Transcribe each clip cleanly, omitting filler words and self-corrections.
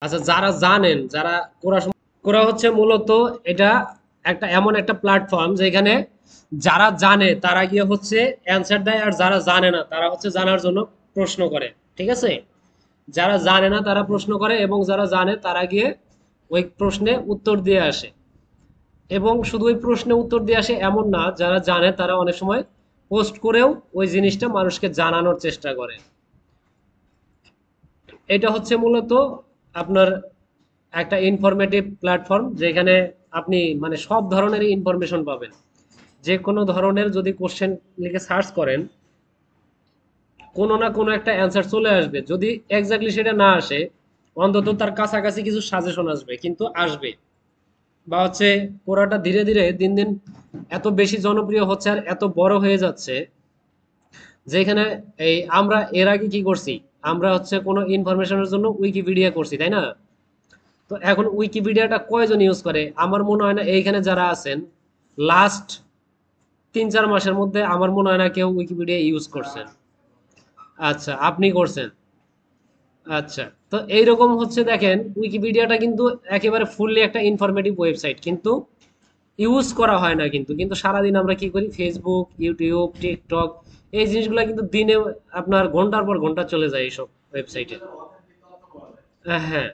আচ্ছা, যারা জানেন, যারা কোরা কোরা হচ্ছে মূলত এটা একটা এমন একটা প্ল্যাটফর্ম যেখানে যারা জানে তারা গিয়ে হচ্ছে অ্যান্সার দেয়, আর যারা জানে না তারা হচ্ছে জানার জন্য প্রশ্ন করে। ঠিক আছে? যারা জানে না তারা প্রশ্ন করে এবং যারা জানে তারা গিয়ে ওই প্রশ্নে উত্তর দিয়ে আসে। এবং শুধু ওই প্রশ্নে উত্তর দিয়ে আসে এমন না, যারা জানে তারা অনেক সময় পোস্ট করেও ওই জিনিসটা মানুষকে জানানোর চেষ্টা করে। এটা হচ্ছে মূলত আপনার একটা ইনফরমেটিভ প্ল্যাটফর্ম যেখানে আপনি মানে সব ধরনের ইনফরমেশন পাবেন। যে কোনো ধরনের যদি কোশ্চেন লিখে সার্চ করেন, কোনো না কোনো একটা অ্যান্সার চলে আসবে। যদি এক্স্যাক্টলি সেটা না আসে, অন্তত তার কাছাকাছি কিছু সাজেশন আসবে, কিন্তু আসবে। বা হচ্ছে কোরাটা ধীরে ধীরে দিন দিন এত বেশি জনপ্রিয় হচ্ছে আর এত বড় হয়ে যাচ্ছে, যেখানে এই আমরা এর আগে কি করছি, আমরা হচ্ছে কোনো ইনফরমেশনের জন্য উইকিপিডিয়া করছি, তাই না? তো এখন উইকিপিডিয়াটা কয়জন ইউজ করে? আমার মনে হয় না এইখানে যারা আছেন লাস্ট 3-4 মাসের মধ্যে আমার মনে হয় না কেউ উইকিপিডিয়া ইউজ করছেন। আচ্ছা, আপনি করছেন। আচ্ছা, তো এইরকম হচ্ছে দেখেন, উইকিপিডিয়াটা কিন্তু একেবারে ফুললি একটা ইনফরমেটিভ ওয়েবসাইট, কিন্তু ইউজ করা হয় না। কিন্তু কিন্তু সারাদিন আমরা কি করি, ফেসবুক, ইউটিউব, টিকটক, এই জিনিসগুলো কিন্তু দিনে আপনার ঘন্টার পর ঘন্টা চলে যায় এইসব ওয়েবসাইটে। হ্যাঁ,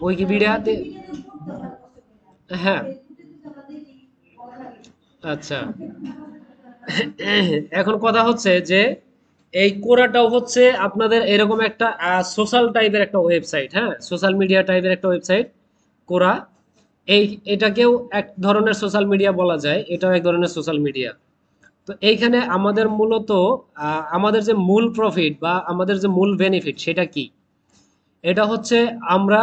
উইকিপিডিয়াতে। হ্যাঁ। আচ্ছা, এখন কথা হচ্ছে যে এই কোরাটাও হচ্ছে আপনাদের এরকম একটা সোশ্যাল টাইপের একটা ওয়েবসাইট। হ্যাঁ, সোশ্যাল মিডিয়া টাইপের একটা ওয়েবসাইট কোরা। এই এটাকেও এক ধরনের সোশ্যাল মিডিয়া বলা যায়, এটাও এক ধরনের সোশ্যাল মিডিয়া। তো এইখানে আমাদের মূলত আমাদের যে মূল প্রফিট বা আমাদের যে মূল বেনিফিট সেটা কি? এটা হচ্ছে আমরা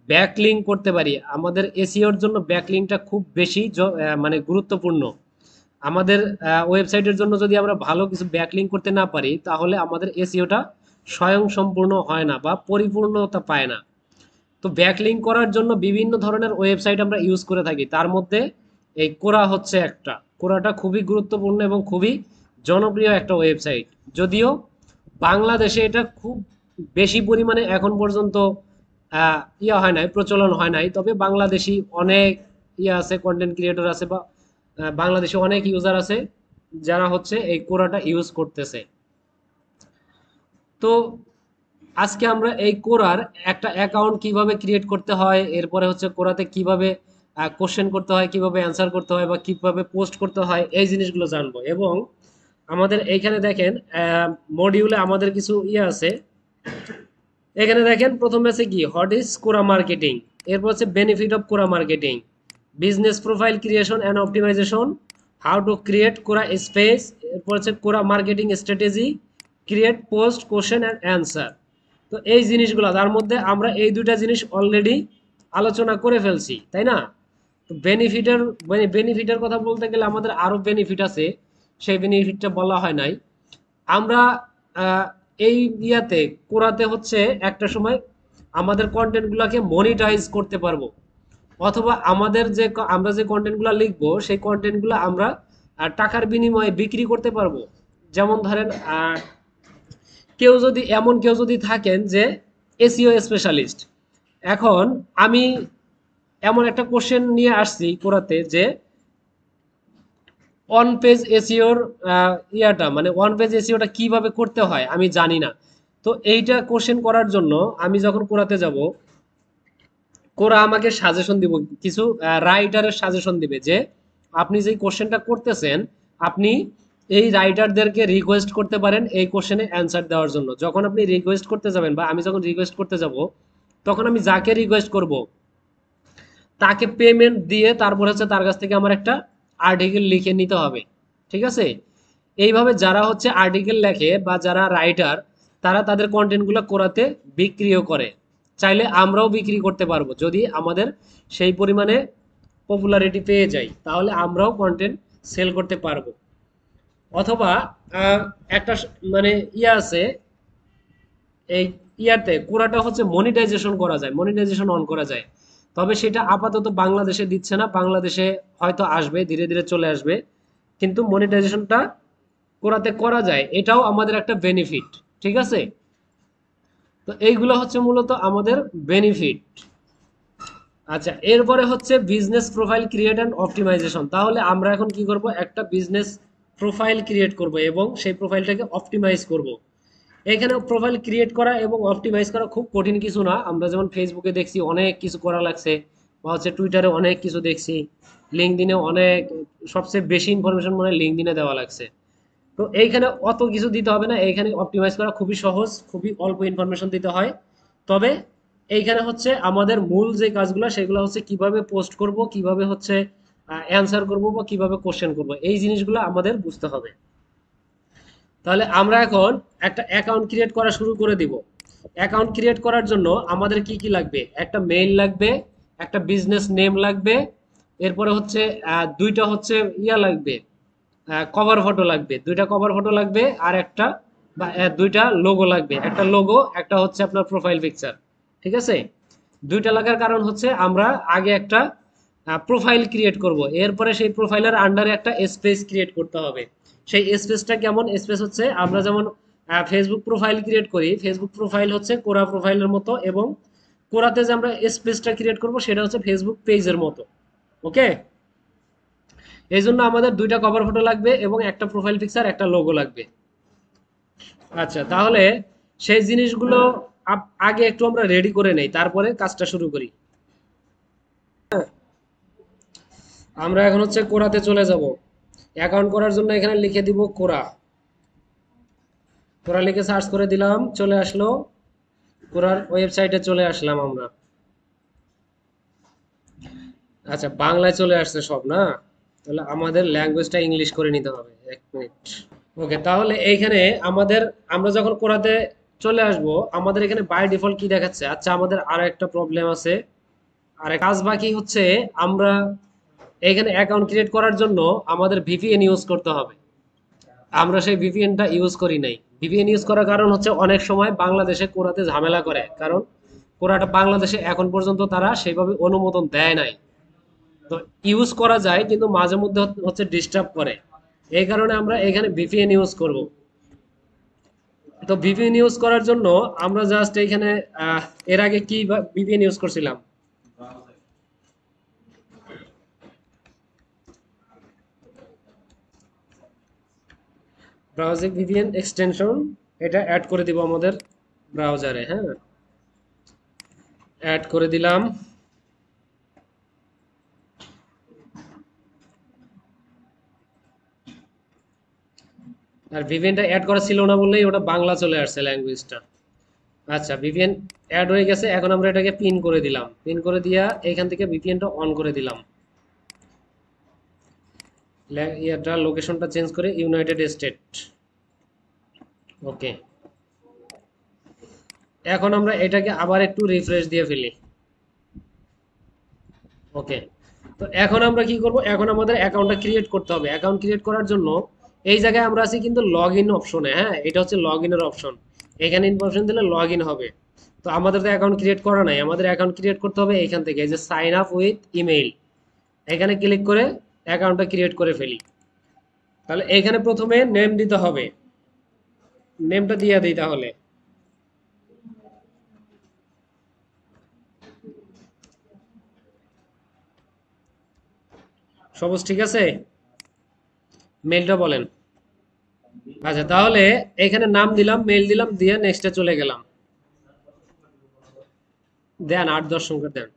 ব্যাকলিঙ্ক করতে পারি। আমাদের এসইওর জন্য ব্যাকলিঙ্কটা খুব বেশি মানে গুরুত্বপূর্ণ। আমাদের ওয়েবসাইটের জন্য যদি আমরা ভালো কিছু ব্যাকলিঙ্ক করতে না পারি, তাহলে আমাদের এসইওটা স্বয়ংসম্পূর্ণ হয় না বা পরিপূর্ণতা পায় না। তো ব্যাকলিঙ্ক করার জন্য বিভিন্ন ধরনের ওয়েবসাইট আমরা ইউজ করে থাকি, তার মধ্যে এই কোরা হচ্ছে একটা। কোরাটা খুবই গুরুত্বপূর্ণ এবং খুবই জনপ্রিয় একটা ওয়েবসাইট। যদিও বাংলাদেশে এটা খুব বেশি পরিমাণে এখন পর্যন্ত ইয়া হয় নাই, প্রচলন হয় নাই। তবে বাংলাদেশি অনেক ইয়া আছে, কন্টেন্ট ক্রিয়েটর আছে, বা বাংলাদেশে অনেক ইউজার আছে যারা হচ্ছে এই কোরাটা ইউজ করতেছে। তো আজকে আমরা এই কোরার একটা অ্যাকাউন্ট কিভাবে ক্রিয়েট করতে হয়, এরপরে হচ্ছে কোরাতে কিভাবে কোশ্চেন করতে হয়, কিভাবে অ্যান্সার করতে হয়, বা কিভাবে পোস্ট করতে হয়, এই জিনিসগুলো জানবো। এবং আমাদের এইখানে দেখেন মডিউলে আমাদের কিছু ইয়ে আছে। এখানে দেখেন প্রথমে আছে কি, হোয়াট ইজ কোরা মার্কেটিং, এরপর হচ্ছে benefit of Quora marketing, business profile creation and optimisation, how to create Quora space, এরপর হচ্ছে Quora marketing strategy, create post question and answer. তো এই জিনিসগুলো, তার মধ্যে আমরা এই দুইটা জিনিস অলরেডি আলোচনা করে ফেলছি, তাই না? তো বেনিফিটের কথা বলতে গেলে আমাদের আরো বেনিফিট আছে, সেই বেনিফিটটা বলা হয় নাই। আমরা আহ, এই ইয়াতে কোরাতে হচ্ছে একটা সময় আমাদের কন্টেন্ট গুলাকে মনিটাইজ করতে পারবো, অথবা আমাদের যে আমরা যে কন্টেন্ট গুলা লিখবো সেই কন্টেন্ট গুলা আমরা টাকার বিনিময়ে বিক্রি করতে পারবো। যেমন ধরেন কেউ যদি থাকেন যে এসইও স্পেশালিস্ট, এখন আমি এমন একটা কোশ্চেন নিয়ে আসছি কোরাতে যে অন পেজ এসইওর ইয়াটা মানে অন পেজ এসইওটা কিভাবে করতে হয় আমি জানি না। তো এইটা কোশ্চেন করার জন্য আমি যখন কোরাতে যাব, কোরা আমাকে সাজেশন দিব, কিছু রাইটারের সাজেশন দিবে যে আপনি যে কোশ্চেনটা করতেছেন, আপনি এই রাইটারদেরকে রিকোয়েস্ট করতে পারেন এই কোশ্চেনে অ্যান্সার দেওয়ার জন্য। যখন আপনি রিকোয়েস্ট করতে যাবেন বা আমি যখন রিকোয়েস্ট করতে যাব, তখন আমি যাকে রিকোয়েস্ট করব তাকে পেমেন্ট দিয়ে তারপর হচ্ছে তার কাছ থেকে আমার একটা আর্টিকেল লিখে নিতে হবে। ঠিক আছে? এইভাবে যারা হচ্ছে আর্টিকেল লেখে বা যারা রাইটার, তারা তাদের কন্টেন্টগুলো কোরাতে বিক্রিও করে। চাইলে আমরাও বিক্রি করতে পারবো, যদি আমাদের সেই পরিমাণে পপুলারিটি পেয়ে যাই, তাহলে আমরাও কন্টেন্ট সেল করতে পারবো। অথবা আহ, একটা মানে ইয়ে আছে, এই ইয়াতে কোরাটা হচ্ছে মনিটাইজেশন করা যায়, মনিটাইজেশন অন করা যায়। তবে সেটা আপাতত বাংলাদেশে দিচ্ছে না, বাংলাদেশে হয়তো আসবে, ধীরে ধীরে চলে আসবে। কিন্তু মনিটাইজেশনটা কোরাতে করা যায়, এটাও আমাদের একটা বেনিফিট। ঠিক আছে? তো এইগুলো হচ্ছে মূলত আমাদের বেনিফিট। আচ্ছা, এরপরে হচ্ছে business profile create and optimisation. তাহলে আমরা এখন কি করব, একটা বিজনেস প্রোফাইল ক্রিয়েট করব এবং সেই প্রোফাইলটাকে অপটিমাইজ করব। এখানে প্রোফাইল ক্রিয়েট করা এবং অপটিমাইজ করা খুব কঠিন কিছু না। আমরা যেমন ফেসবুকে দেখছি অনেক কিছু করা লাগছে, বা হচ্ছে টুইটারে অনেক কিছু দেখছি, লিঙ্কডইনে অনেক, সবচেয়ে বেশি ইনফরমেশন মনে হয় লিঙ্কডইনে দেওয়া লাগছে। তো এইখানে অত কিছু দিতে হবে না, এইখানে অপটিমাইজ করা খুবই সহজ, খুবই অল্প ইনফরমেশন দিতে হয়। তবে এইখানে হচ্ছে আমাদের মূল যে কাজগুলো সেগুলো হচ্ছে কিভাবে পোস্ট করব, কিভাবে হচ্ছে অ্যান্সার করব, বা কিভাবে কোশ্চেন করব, এই জিনিসগুলো আমাদের বুঝতে হবে। তাহলে আমরা এখন একটা অ্যাকাউন্ট ক্রিয়েট করা শুরু করে দিব। অ্যাকাউন্ট ক্রিয়েট করার জন্য আমাদের কি কি লাগবে, একটা মেইল লাগবে, একটা বিজনেস নেম লাগবে, এরপরে হচ্ছে দুইটা হচ্ছে ইয়া লাগবে, কভার ফটো লাগবে, দুইটা কভার ফটো লাগবে, আর একটা বা দুইটা লোগো লাগবে, একটা লোগো, একটা হচ্ছে আপনার প্রোফাইল পিকচার। ঠিক আছে, দুইটা লাগার কারণ হচ্ছে আমরা আগে একটা প্রোফাইল ক্রিয়েট করব, এরপরে সেই প্রোফাইলের আন্ডারে একটা স্পেস ক্রিয়েট করতে হবে। সেই স্পেসটা কেমন স্পেস, হচ্ছে আমরা যেমন ফেসবুক প্রোফাইল ক্রিয়েট করি, ফেসবুক প্রোফাইল হচ্ছে কোরা প্রোফাইলের মতো, এবং কোরাতে যে আমরা স্পেসটা ক্রিয়েট করব সেটা হচ্ছে ফেসবুক পেজের মতো। ওকে, এই জন্য আমাদের দুইটা কভার ফটো লাগবে এবং একটা প্রোফাইল পিকচার, একটা লোগো লাগবে। আচ্ছা, তাহলে সেই জিনিসগুলো আগে একটু আমরা রেডি করে নেই, তারপরে কাজটা শুরু করি। আমরা এখন হচ্ছে কোরাতে চলে যাব। অ্যাকাউন্ট করার জন্য এখানে লিখে দিব কোরা। কোরা লিখে সার্চ করে দিলাম, চলে আসলো। কোরার ওয়েবসাইটে চলে আসলাম আমরা। আচ্ছা, বাংলায় চলে আসছে সব না, তাহলে আমাদের ল্যাঙ্গুয়েজটা ইংলিশ করে নিতে হবে। এক মিনিট। ওকে, তাহলে এইখানে আমাদের, আমরা যখন কোরাতে চলে আসব, আমাদের এখানে বাই ডিফল্ট কি দেখাচ্ছে। আচ্ছা, আমাদের আর একটা প্রবলেম আছে, আর এক কাজ বাকি হচ্ছে, আমরা এখানে অ্যাকাউন্ট ক্রিয়েট করার জন্য আমাদের ভিপিএন ইউজ করতে হবে। আমরা সেই ভিপিএনটা ইউজ করি নাই। ভিপিএন ইউজ করার কারণ হচ্ছে অনেক সময় বাংলাদেশে কোরাতে ঝামেলা করে, কারণ কোরাটা বাংলাদেশে এখন পর্যন্ত তারা সেইভাবে অনুমোদন দেয় নাই। তো ইউজ করা যায় কিন্তু মাঝে মধ্যে হচ্ছে ডিস্টার্ব করে, এই কারণে আমরা এখানে ভিপিএন ইউজ করব। তো ভিপিএন ইউজ করার জন্য আমরা জাস্ট এখানে এর আগে কি ভিপিএন ইউজ করছিলাম, ব্রাউজিং ভিপিএন এক্সটেনশন, এটা অ্যাড করে দিব আমাদের ব্রাউজারে। হ্যাঁ, অ্যাড করে দিলাম। আর ভিপিএনটা অ্যাড করা ছিল না বললেই ওটা বাংলা চলে আসছে ল্যাঙ্গুয়েজটা। আচ্ছা, ভিপিএন অ্যাড হয়ে গেছে, এখন আমরা এটাকে পিন করে দিলাম, পিন করে দিয়া এখান থেকে ভিপিএনটা অন করে দিলাম। ইয়াটা লোকেশনটা চেঞ্জ করে ইউনাইটেড স্টেট। ওকে, এখন আমরা এটাকে আবার একটু রিফ্রেশ দিয়ে ফেলি। ওকে, তো এখন আমরা কি করব, এখন আমাদের অ্যাকাউন্টটা ক্রিয়েট করতে হবে। অ্যাকাউন্ট ক্রিয়েট করার জন্য এই জায়গায় আমরা আছি কিন্তু লগ ইন অপশনে। হ্যাঁ, এটা হচ্ছে লগ ইনের অপশন, এখানে ইনফরমেশন দিলে লগ ইন হবে। তো আমাদের তো অ্যাকাউন্ট ক্রিয়েট করা নাই, আমাদের অ্যাকাউন্ট ক্রিয়েট করতে হবে এইখান থেকে, এই যে সাইন আপ উইথ ইমেইল, এখানে ক্লিক করে অ্যাকাউন্টটা ক্রিয়েট করে ফেলি। তাহলে এখানে প্রথমে নেম দিতে হবে, নেমটা দিয়ে দিই তাহলে। সবুজ, ঠিক আছে। মেলটা বলেন। আচ্ছা, তাহলে এখানে নাম দিলাম, মেল দিলাম, দিয়ে নেক্সটে চলে গেলাম। দেন 8-10 সংখ্যা দেন।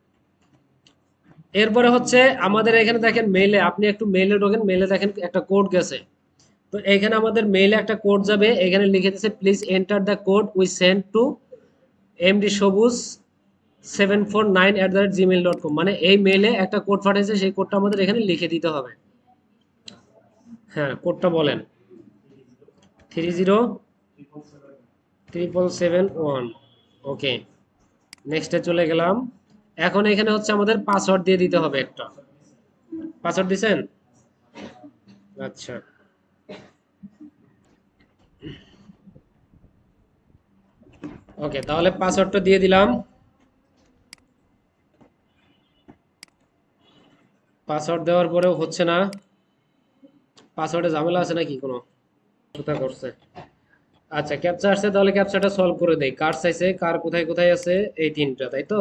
এরপরে হচ্ছে আমাদের এখানে দেখেন মেইলে, আপনি একটু মেইলে ঢোকেন, মেইলে দেখেন একটা কোড গেছে। তো এখানে আমাদের মেইলে একটা কোড যাবে, এখানে লিখে দিচ্ছে please enter the code we send to mdsobuz749@gmail.com, মানে এই মেইলে একটা কোড পাঠিয়েছে, সেই কোডটা আমাদের এখানে লিখে দিতে হবে। হ্যাঁ, কোডটা বলেন। 30,777,1। ওকে, নেক্সটে চলে গেলাম। এখন এখানে হচ্ছে আমাদের পাসওয়ার্ড দিয়ে দিতে হবে একটা। পাসওয়ার্ড দিছেন? আচ্ছা, ওকে, তাহলে পাসওয়ার্ডটা দিয়ে দিলাম। পাসওয়ার্ড দেওয়ার পরেও হচ্ছে না, পাসওয়ার্ডে ঝামেলা আছে নাকি কোনো, কোথা করছে। আচ্ছা, ক্যাপচা আসছে, তাহলে ক্যাপচাটা সলভ করে দেই। কার চাইছে, কার কোথায় কোথায় আছে, এই তিনটা তাই তো।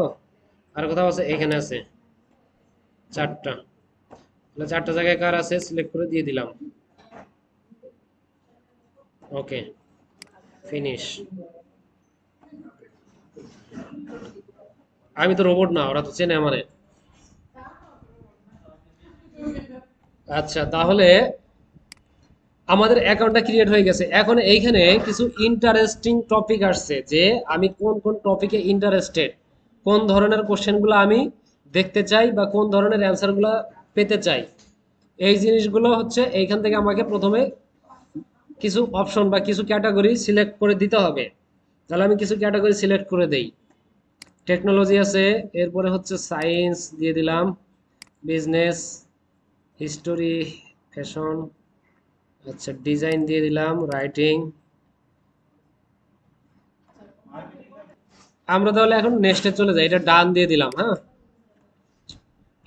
আর কোথাও আছে, এখানে আছে চারটা। তাহলে চারটা জায়গায় কার আছে সিলেক্ট করে দিয়ে দিলাম। ওকে, ফিনিশ। আমি তো রোবট না, ওরা তো চেনে আমারে। আচ্ছা, তাহলে আমাদের অ্যাকাউন্টটা ক্রিয়েট হয়ে গেছে। এখন এইখানে কিছু ইন্টারেস্টিং টপিক আসছে, যে আমি কোন কোন টপিকে ইন্টারেস্টেড, কোন ধরনের কোশ্চেনগুলো আমি দেখতে চাই বা কোন ধরনের অ্যান্সারগুলো পেতে চাই। এই জিনিসগুলো হচ্ছে এইখান থেকে আমাকে প্রথমে কিছু অপশন বা কিছু ক্যাটাগরি সিলেক্ট করে দিতে হবে। তাহলে আমি কিছু ক্যাটাগরি সিলেক্ট করে দেই। টেকনোলজি আছে, এরপরে হচ্ছে সায়েন্স দিয়ে দিলাম, বিজনেস, হিস্টোরি, ফ্যাশন, আচ্ছা ডিজাইন দিয়ে দিলাম, রাইটিং। আমরা তাহলে এখন নেক্সটে চলে যাই, এটা ডান দিয়ে দিলাম, হ্যাঁ।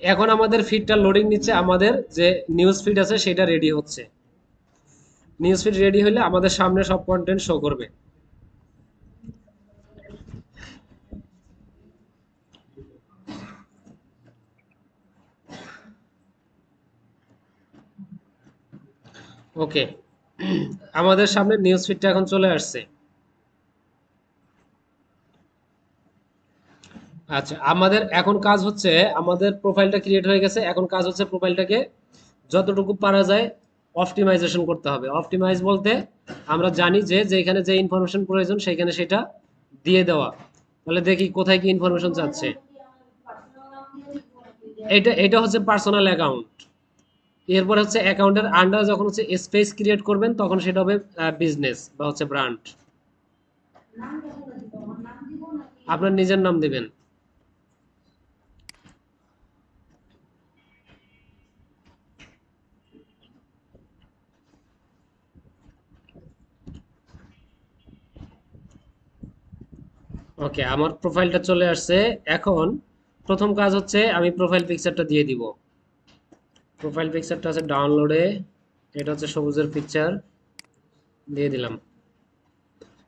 এখন আমাদের ফিডটা লোডিং নিচ্ছে, আমাদের যে নিউজ ফিড আছে সেটা রেডি হচ্ছে। নিউজ ফিড রেডি হলে আমাদের সামনে সব কন্টেন্ট শো করবে। ওকে, আমাদের সামনে নিউজ ফিডটা এখন চলে আসছে। আচ্ছা, আমাদের এখন কাজ হচ্ছে, আমাদের প্রোফাইলটা ক্রিয়েট হয়ে গেছে, এখন কাজ হচ্ছে প্রোফাইলটাকে যতটুকু পারা যায় অপটিমাইজেশন করতে হবে। অপটিমাইজ বলতে আমরা জানি যে যেখানে যে ইনফরমেশন প্রয়োজন সেখানে সেটা দিয়ে দেওয়া। তাহলে দেখি কোথায় কি ইনফরমেশন চাচ্ছে। এটা এটা হচ্ছে পার্সোনাল অ্যাকাউন্ট। এরপর হচ্ছে অ্যাকাউন্টের আন্ডার যখন হচ্ছে স্পেস ক্রিয়েট করবেন তখন সেটা হবে বিজনেস বা হচ্ছে ব্র্যান্ড। আপনার নিজের নাম দিবেন। ওকে, আমার প্রোফাইলটা চলে আসছে। এখন প্রথম কাজ হচ্ছে আমি প্রোফাইল পিকচারটা দিয়ে দিব। প্রোফাইল পিকচারটা আছে ডাউনলোডে, এটা হচ্ছে সবুজের পিকচার, দিয়ে দিলাম।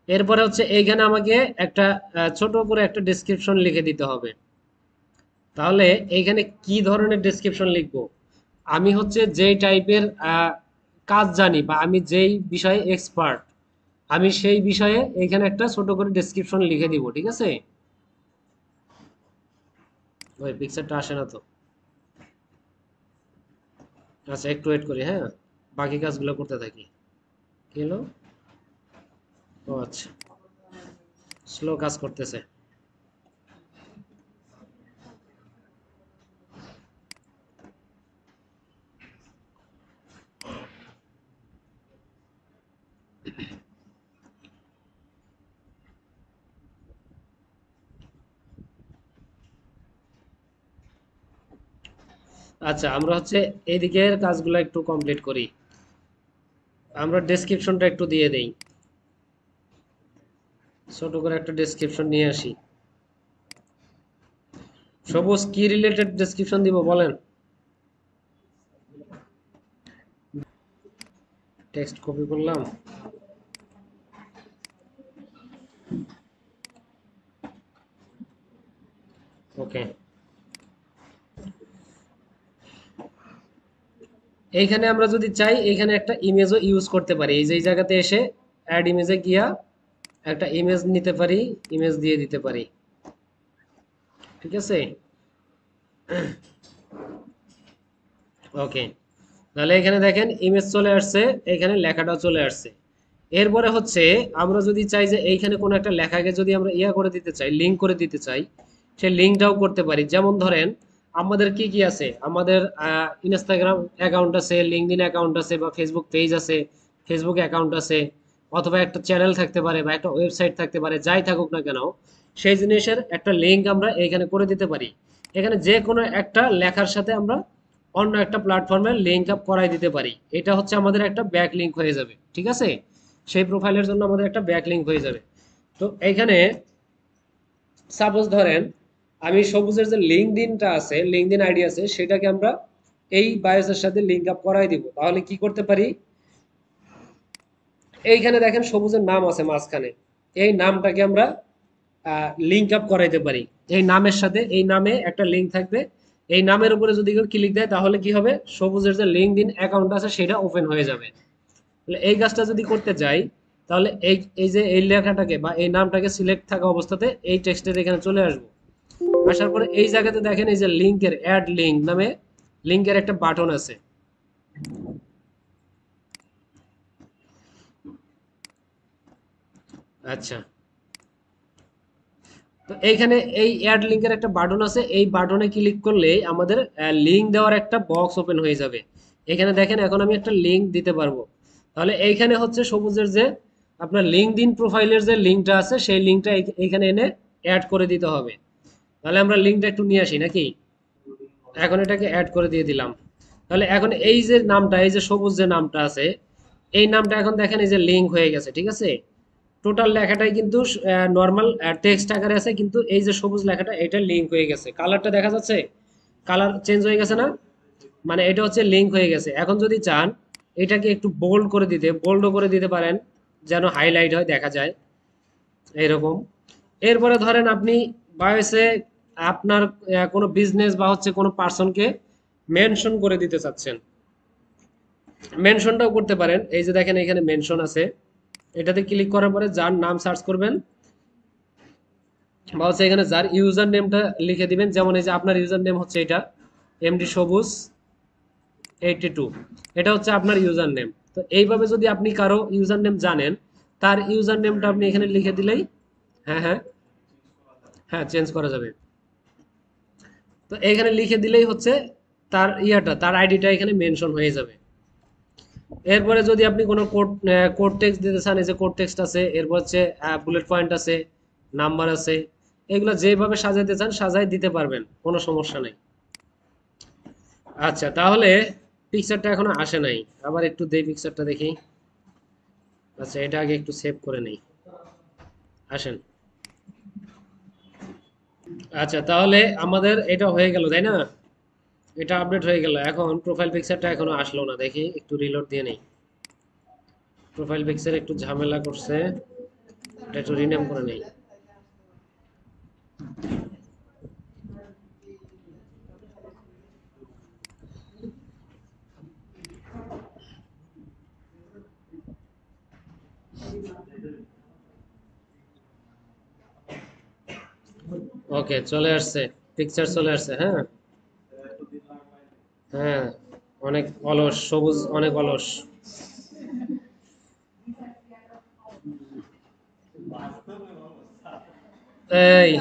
এরপরে হচ্ছে এইখানে আমাকে একটা ছোট করে একটা ডেসক্রিপশন লিখে দিতে হবে। তাহলে এইখানে কি ধরনের ডেসক্রিপশন লিখবো? আমি হচ্ছে যেই টাইপের কাজ জানি বা আমি যেই বিষয়ে এক্সপার্ট, আমি সেই বিষয়ে এইখানে একটা ছোট করে ডেসক্রিপশন লিখে দিব, ঠিক আছে। ওই পিকচারটা আসে না তো। আচ্ছা, একটু ওয়েট করি, হ্যাঁ, বাকি কাজগুলো করতে থাকি। কি হলো? ও আচ্ছা, স্লো কাজ করতেছে। আচ্ছা, আমরা হচ্ছে এইদিকের কাজগুলো একটু কমপ্লিট করি। আমরা ডেসক্রিপশনটা একটু দিয়ে দেই, ছোট করে একটা ডেসক্রিপশন নিয়ে আসি। সবুজ কি রিলেটেড ডেসক্রিপশন দিব বলেন? টেক্সট কপি করলাম। ওকে, এইখানে আমরা যদি চাই এইখানে একটা ইমেজও ইউজ করতে পারি। এই যে এই জায়গাতে এসে অ্যাড ইমেজে গিয়া একটা ইমেজ নিতে পারি, ইমেজ দিয়ে দিতে পারি, ঠিক আছে। ওকে, তাহলে এখানে দেখেন ইমেজ চলে আসছে, এখানে লেখাটাও চলে আসছে। এরপরে হচ্ছে আমরা যদি চাই যে এইখানে কোনো একটা লেখাকে যদি আমরা ইয়া করে দিতে চাই, লিঙ্ক করে দিতে চাই, সেই লিঙ্কটাও করতে পারি। যেমন ধরেন আমাদের কি কি আছে, আমাদের ইনস্টাগ্রাম অ্যাকাউন্ট আছে, লিঙ্কডইন অ্যাকাউন্ট আছে, বা ফেসবুক পেজ আছে, ফেসবুক অ্যাকাউন্ট আছে, অথবা একটা চ্যানেল থাকতে পারে বা একটা ওয়েবসাইট থাকতে পারে, যাই থাকুক না কেন সেই জিনিসের একটা লিঙ্ক আমরা এখানে করে দিতে পারি। এখানে যে কোনো একটা লেখার সাথে আমরা অন্য একটা প্ল্যাটফর্মে লিঙ্ক আপ করাই দিতে পারি। এটা হচ্ছে আমাদের একটা ব্যাক লিঙ্ক হয়ে যাবে, ঠিক আছে। সেই প্রোফাইলের জন্য আমাদের একটা ব্যাক লিঙ্ক হয়ে যাবে। তো এইখানে সাপোজ ধরেন আমি সবুজের যে লিঙ্কডইনটা আছে, লিঙ্কডইন আইডি আছে, সেটাকে আমরা এই বায়োসের সাথে লিঙ্ক আপ করাই দিব। তাহলে কি করতে পারি, এইখানে দেখেন সবুজের নাম আছে মাঝখানে, এই নামটাকে আমরা লিঙ্ক আপ করাইতে পারি। এই নামের সাথে এই নামে একটা লিঙ্ক থাকবে, এই নামের উপরে যদি কেউ ক্লিক দেয় তাহলে কি হবে, সবুজের যে লিঙ্কডইন অ্যাকাউন্ট আছে সেটা ওপেন হয়ে যাবে। তাহলে এই কাজটা যদি করতে যাই, তাহলে এই এই যে এই লেখাটাকে বা এই নামটাকে সিলেক্ট থাকা অবস্থাতে এই টেক্সটের এখানে চলে আসবো। আসার পরে এই জায়গাতে দেখেন এই যে লিঙ্কের অ্যাড লিঙ্ক নামে লিঙ্কের একটা বাটন আছে। আচ্ছা, তো এইখানে এই অ্যাড লিঙ্কের একটা বাটন আছে, এই বাটনে ক্লিক করলে আমাদের লিঙ্ক দেওয়ার একটা বক্স ওপেন হয়ে যাবে। এখানে দেখেন এখন আমি একটা লিঙ্ক দিতে পারবো। তাহলে এইখানে হচ্ছে সবুজের যে আপনার লিঙ্কডইন প্রোফাইলের যে লিঙ্কটা আছে সেই লিঙ্কটা এইখানে এনে অ্যাড করে দিতে হবে। তাহলে আমরা লিঙ্কটা একটু নিয়ে আসি নাকি। এখন এটাকে অ্যাড করে দিয়ে দিলাম। তাহলে এখন এই যে নামটা, এই যে সবুজ যে নামটা আছে, এই নামটা এখন দেখেন এই যে লিঙ্ক হয়ে গেছে, ঠিক আছে। টোটাল লেখাটাই কিন্তু নর্মাল টেক্সট আকারে আছে, কিন্তু এই যে সবুজ লেখাটা এটা লিঙ্ক হয়ে গেছে, কালারটা দেখা যাচ্ছে, কালার চেঞ্জ হয়ে গেছে না, মানে এটা হচ্ছে লিঙ্ক হয়ে গেছে। এখন যদি চান এটাকে একটু বোল্ড করে দিতে, বোল্ডও করে দিতে পারেন, যেন হাইলাইট হয়, দেখা যায় এরকম। এরপরে ধরেন আপনি বায়োসে আপনার কোনো বিজনেস বা হচ্ছে কোনো পার্সনকে মেনশন করে দিতে চাচ্ছেন, মেনশনটাও করতে পারেন। এই যে দেখেন এখানে মেনশন আছে, এটাতে ক্লিক করার পরে যার নাম সার্চ করবেন বা হচ্ছে এখানে যার ইউজার নেমটা লিখে দিবেন, যেমন এই যে আপনার ইউজার নেম হচ্ছে এটা এমডি সবুজ 82, এটা হচ্ছে আপনার ইউজার নেম। তো এইভাবে যদি আপনি কারো ইউজার নেম জানেন, তার ইউজার নেমটা আপনি এখানে লিখে দিলেই, হ্যাঁ হ্যাঁ, হ্যাঁ চেঞ্জ করা যাবে। তো এখানে লিখে দিলেই হচ্ছে তার ইয়াটা, তার আইডিটা এখানে মেনশন হয়ে যাবে। এরপরে যদি আপনি কোনো কোড কোড টেক্সট দিতে চান, এই যে কোড টেক্সট আছে, এরপর হচ্ছে বুলেট পয়েন্ট আছে, নাম্বার আছে, এগুলো যেভাবে সাজাতে চান সাজাই দিতে পারবেন, কোনো সমস্যা নেই। আচ্ছা, তাহলে পিকচারটা এখনো আসে নাই, আবার একটু দেই পিকচারটা দেখি। আচ্ছা, এটা আগে একটু সেভ করে নেই, আসেন। আচ্ছা, তাহলে আমাদের এটা হয়ে গেল তাই না, এটা আপডেট হয়ে গেল। এখন প্রোফাইল পিকচারটা এখনো আসলো না, দেখি একটু রিলোড দিয়ে নেই। প্রোফাইল পিকচার একটু ঝামেলা করছে, এটা একটু রিনেম করে নেই। ওকে, চলে আসছে, পিকচার চলে আসছে, হ্যাঁ। হ্যাঁ, অনেক অলস সবুজ, অনেক অলস। এই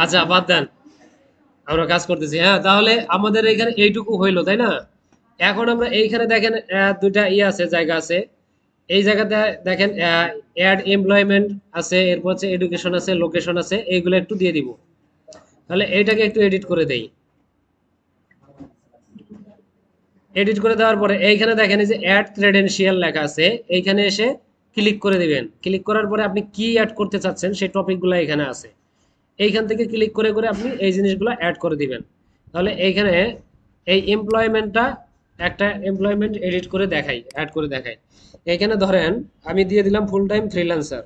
আচ্ছা, বাদ দেন, আমরা কাজ করতেছি। হ্যাঁ, তাহলে আমাদের এখানে এইটুকু হইলো তাই না। এখন আমরা এইখানে দেখেন দুইটা ইয়ে আছে, জায়গা আছে। এই জায়গাতে দেখেন অ্যাড এমপ্লয়মেন্ট আছে, এরপর হচ্ছে এডুকেশন আছে, লোকেশন আছে, এইগুলো একটু দিয়ে দিব। তাহলে এইটাকে একটু এডিট করে দেই। এডিট করে দেওয়ার পরে এইখানে দেখেন এই যে অ্যাড ক্রেডেনশিয়াল লেখা আছে, এইখানে এসে ক্লিক করে দিবেন। ক্লিক করার পরে আপনি কি অ্যাড করতে চাচ্ছেন সেই টপিকগুলো এখানে আছে, এইখান থেকে ক্লিক করে করে আপনি এই জিনিসগুলো অ্যাড করে দিবেন। তাহলে এইখানে এই এমপ্লয়মেন্টটা, একটা এমপ্লয়মেন্ট এডিট করে দেখাই, অ্যাড করে দেখাই। এখানে ধরেন আমি দিয়ে দিলাম ফুল টাইম ফ্রিল্যান্সার।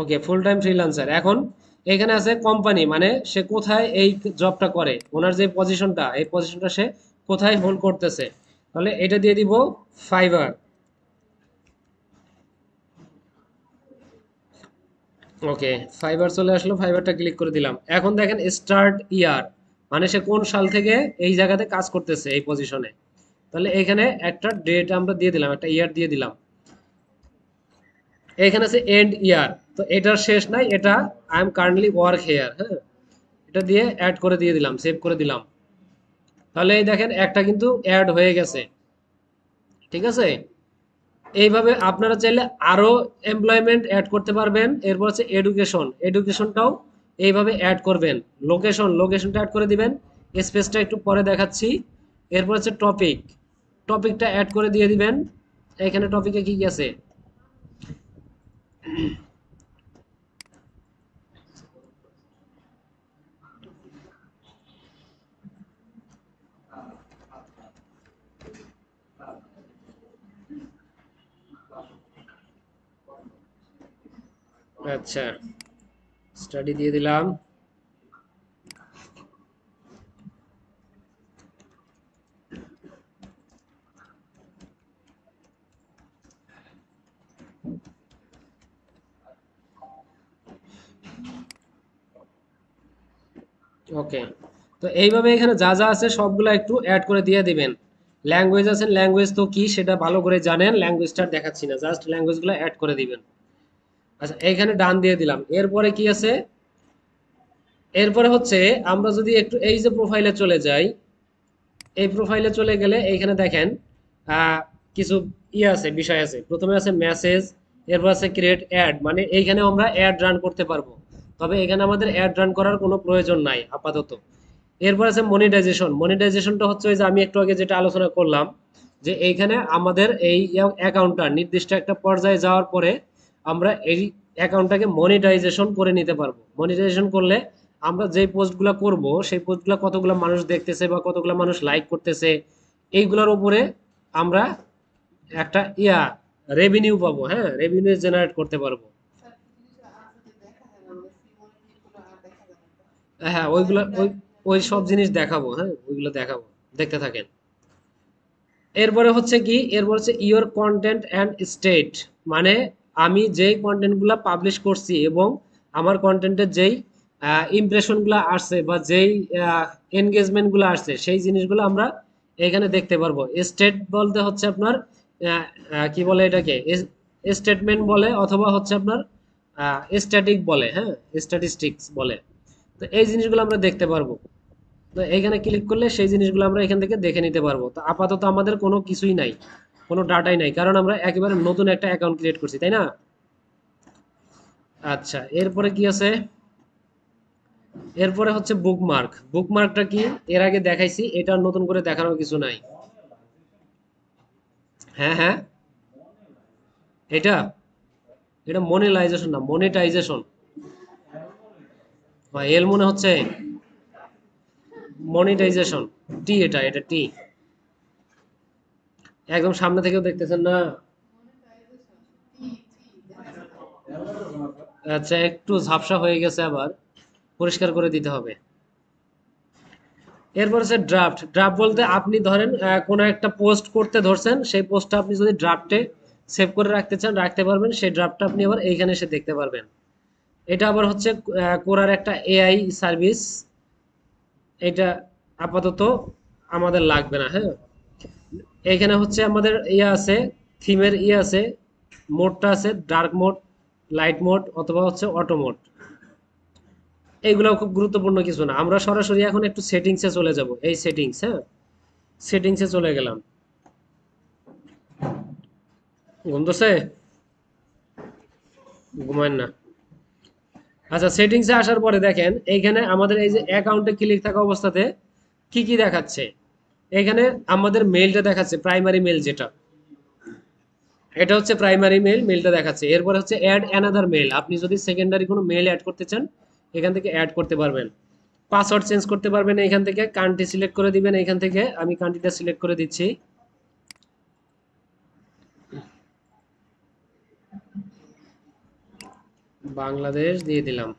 ওকে, ফুল টাইম ফ্রিল্যান্সার। এখন এখানে আছে কোম্পানি, মানে সে কোথায় এই জবটা করে, ওনার যে পজিশনটা, এই পজিশনটা সে কোথায় হোল্ড করতেছে। তাহলে এটা দিয়ে দিব ফাইবার। ওকে, ফাইবার চলে আসলো, ফাইবারটা ক্লিক করে দিলাম। এখন দেখেন স্টার্ট ইয়ার, মানে সে কোন সাল থেকে এই জায়গাতে কাজ করতেছে এই পজিশনে। তাহলে এখানে একটা ডেট আমরা দিয়ে দিলাম, একটা ইয়ার দিয়ে দিলাম। এখানে আছে এন্ড ইয়ার, তো এটার শেষ নাই, এটা I am currently work hair, হ্যাঁ, এটা দিয়ে অ্যাড করে দিয়ে দিলাম, সেভ করে দিলাম। তাহলে এই দেখেন একটা কিন্তু অ্যাড হয়ে গেছে, ঠিক আছে। এইভাবে আপনারা চাইলে আরো এমপ্লয়মেন্ট অ্যাড করতে পারবেন। এরপর হচ্ছে এডুকেশন, এডুকেশনটাও এইভাবে অ্যাড করবেন। লোকেশন, লোকেশনটা অ্যাড করে দিবেন, স্পেসটা একটু পরে দেখাচ্ছি। এরপর হচ্ছে টপিক, টপিকটা অ্যাড করে দিয়ে দিবেন। এখানে টপিকে কি কি আছে, আচ্ছা, স্টাডি দিয়ে দিলাম। ওকে, তো এইভাবে এখানে যা যা আছে সবগুলো একটু অ্যাড করে দিয়ে দিবেন। ল্যাঙ্গুয়েজ আছেন, ল্যাঙ্গুয়েজ তো কি সেটা ভালো করে জানেন, ল্যাঙ্গুয়েজটা দেখাচ্ছি না, জাস্ট ল্যাঙ্গুয়েজগুলো অ্যাড করে দিবেন। আচ্ছা, এইখানে ডান দিয়ে দিলাম। এরপরে কি আছে, এরপরে হচ্ছে আমরা যদি একটু এই যে প্রোফাইলে চলে যাই, এই প্রোফাইলে চলে গেলে এইখানে দেখেন কিছু আছে, বিষয় আছে। প্রথমে আছে মেসেজ, এরপর আছে ক্রিয়েট অ্যাড, মানে এইখানে আমরা অ্যাড রান করতে পারবো। তবে এখানে আমাদের অ্যাড রান করার কোনো প্রয়োজন নাই আপাতত। এরপর আছে মনিটাইজেশন। মনিটাইজেশনটা হচ্ছে ওই যে আমি একটু আগে যেটা আলোচনা করলাম, যে এইখানে আমাদের এই অ্যাকাউন্টটা নির্দিষ্ট একটা পর্যায়ে যাওয়ার পরে আমরা এই অ্যাকাউন্টটাকে মনিটাইজেশন করে নিতে পারবো। মনিটাইজেশন করলে আমরা যে পোস্টগুলো করব সেই পোস্টগুলো কতগুলো মানুষ দেখতেছে বা কতগুলো মানুষ লাইক করতেছে, এইগুলোর উপরে আমরা একটা রেভিনিউ পাবো। হ্যাঁ, রেভিনিউ জেনারেট করতে পারবো। হ্যাঁ, ওইগুলো ওই ওই সব জিনিস দেখাবো। হ্যাঁ, ওইগুলো দেখাবো, দেখতে থাকেন। এরপরে হচ্ছে কি, এরপর হচ্ছে ইওর কন্টেন্ট অ্যান্ড স্টেট, মানে আমি যেই কন্টেন্টগুলো পাবলিশ করছি এবং আমার কন্টেন্টের যেই ইমপ্রেশনগুলো আসছে বা যেই এনগেজমেন্টগুলো আসছে সেই জিনিসগুলো আমরা এখানে দেখতে পারবো। স্টেট বলতে হচ্ছে আপনার কি বলে এটাকে, স্টেটমেন্ট বলে, অথবা হচ্ছে আপনার স্ট্যাটিক বলে, হ্যাঁ, স্ট্যাটিস্টিক্স বলে। তো এই জিনিসগুলো আমরা দেখতে পারবো। তো এইখানে ক্লিক করলে সেই জিনিসগুলো আমরা এখান থেকে দেখে নিতে পারবো। তো আপাতত আমাদের কোনো কিছুই নাই, কোনো ডাটাই নাই, কারণ আমরা একেবারে নতুন একটা অ্যাকাউন্ট ক্রিয়েট করছি, তাই না? আচ্ছা, এরপরে কি আছে, এরপরে হচ্ছে বুকমার্ক। বুকমার্কটা কি এর আগে দেখাইছি, এটা নতুন করে দেখানোর কিছু নাই। হ্যাঁ হ্যাঁ, এটা এটা মনিটাইজেশন না, মনিটাইজেশন। এল মনে হচ্ছে মনিটাইজেশন, টি, এটা টি। একদম সামনে থেকেও দেখতেছেন না? আচ্ছা, একটু ঝাপসা হয়ে গেছে, আবার পরিষ্কার করে দিতে হবে। এরপর হচ্ছে ড্রাফট। ড্রাফট বলতে আপনি ধরেন কোনো একটা পোস্ট করতে ধরছেন, সেই পোস্টটা আপনি যদি ড্রাফটে সেভ করে রাখতে চান রাখতে পারবেন, সেই ড্রাফটটা আপনি আবার এইখানে এসে দেখতে পারবেন। এটা আবার হচ্ছে কোরার একটা এআই সার্ভিস। এটা আপাতত আমাদের লাগবে না। হ্যাঁ, এখানে হচ্ছে আমাদের আছে, থিমের আছে, মোডটা আছে ডার্ক মোড, লাইট মোড, অথবা হচ্ছে অটো মোড। এইগুলো খুব গুরুত্বপূর্ণ কিছু না, আমরা সরাসরি এখন একটু সেটিংসে চলে যাব। এই সেটিংস, হ্যাঁ, সেটিংসে চলে গেলাম। ঘুম ধরছে? ঘুমায় না? আচ্ছা, সেটিংসে আসার পরে দেখেন এইখানে আমাদের এই যে অ্যাকাউন্টে ক্লিক থাকা অবস্থাতে কি কি দেখাচ্ছে। এখানে আমাদের মেইলটা দেখাচ্ছে, প্রাইমারি মেইল যেটা, এটা হচ্ছে প্রাইমারি মেইল, মেইলটা দেখাচ্ছে। এরপর হচ্ছে অ্যাড অ্যানাদার মেইল, আপনি যদি সেকেন্ডারি কোনো মেইল অ্যাড করতে চান এখান থেকে অ্যাড করতে পারবেন। পাসওয়ার্ড চেঞ্জ করতে পারবেন এখান থেকে, কান্ট্রি সিলেক্ট করে দিবেন এখান থেকে, আমি কান্ট্রিটা সিলেক্ট করে দিচ্ছি। বাংলাদেশ দিয়ে দিলাম,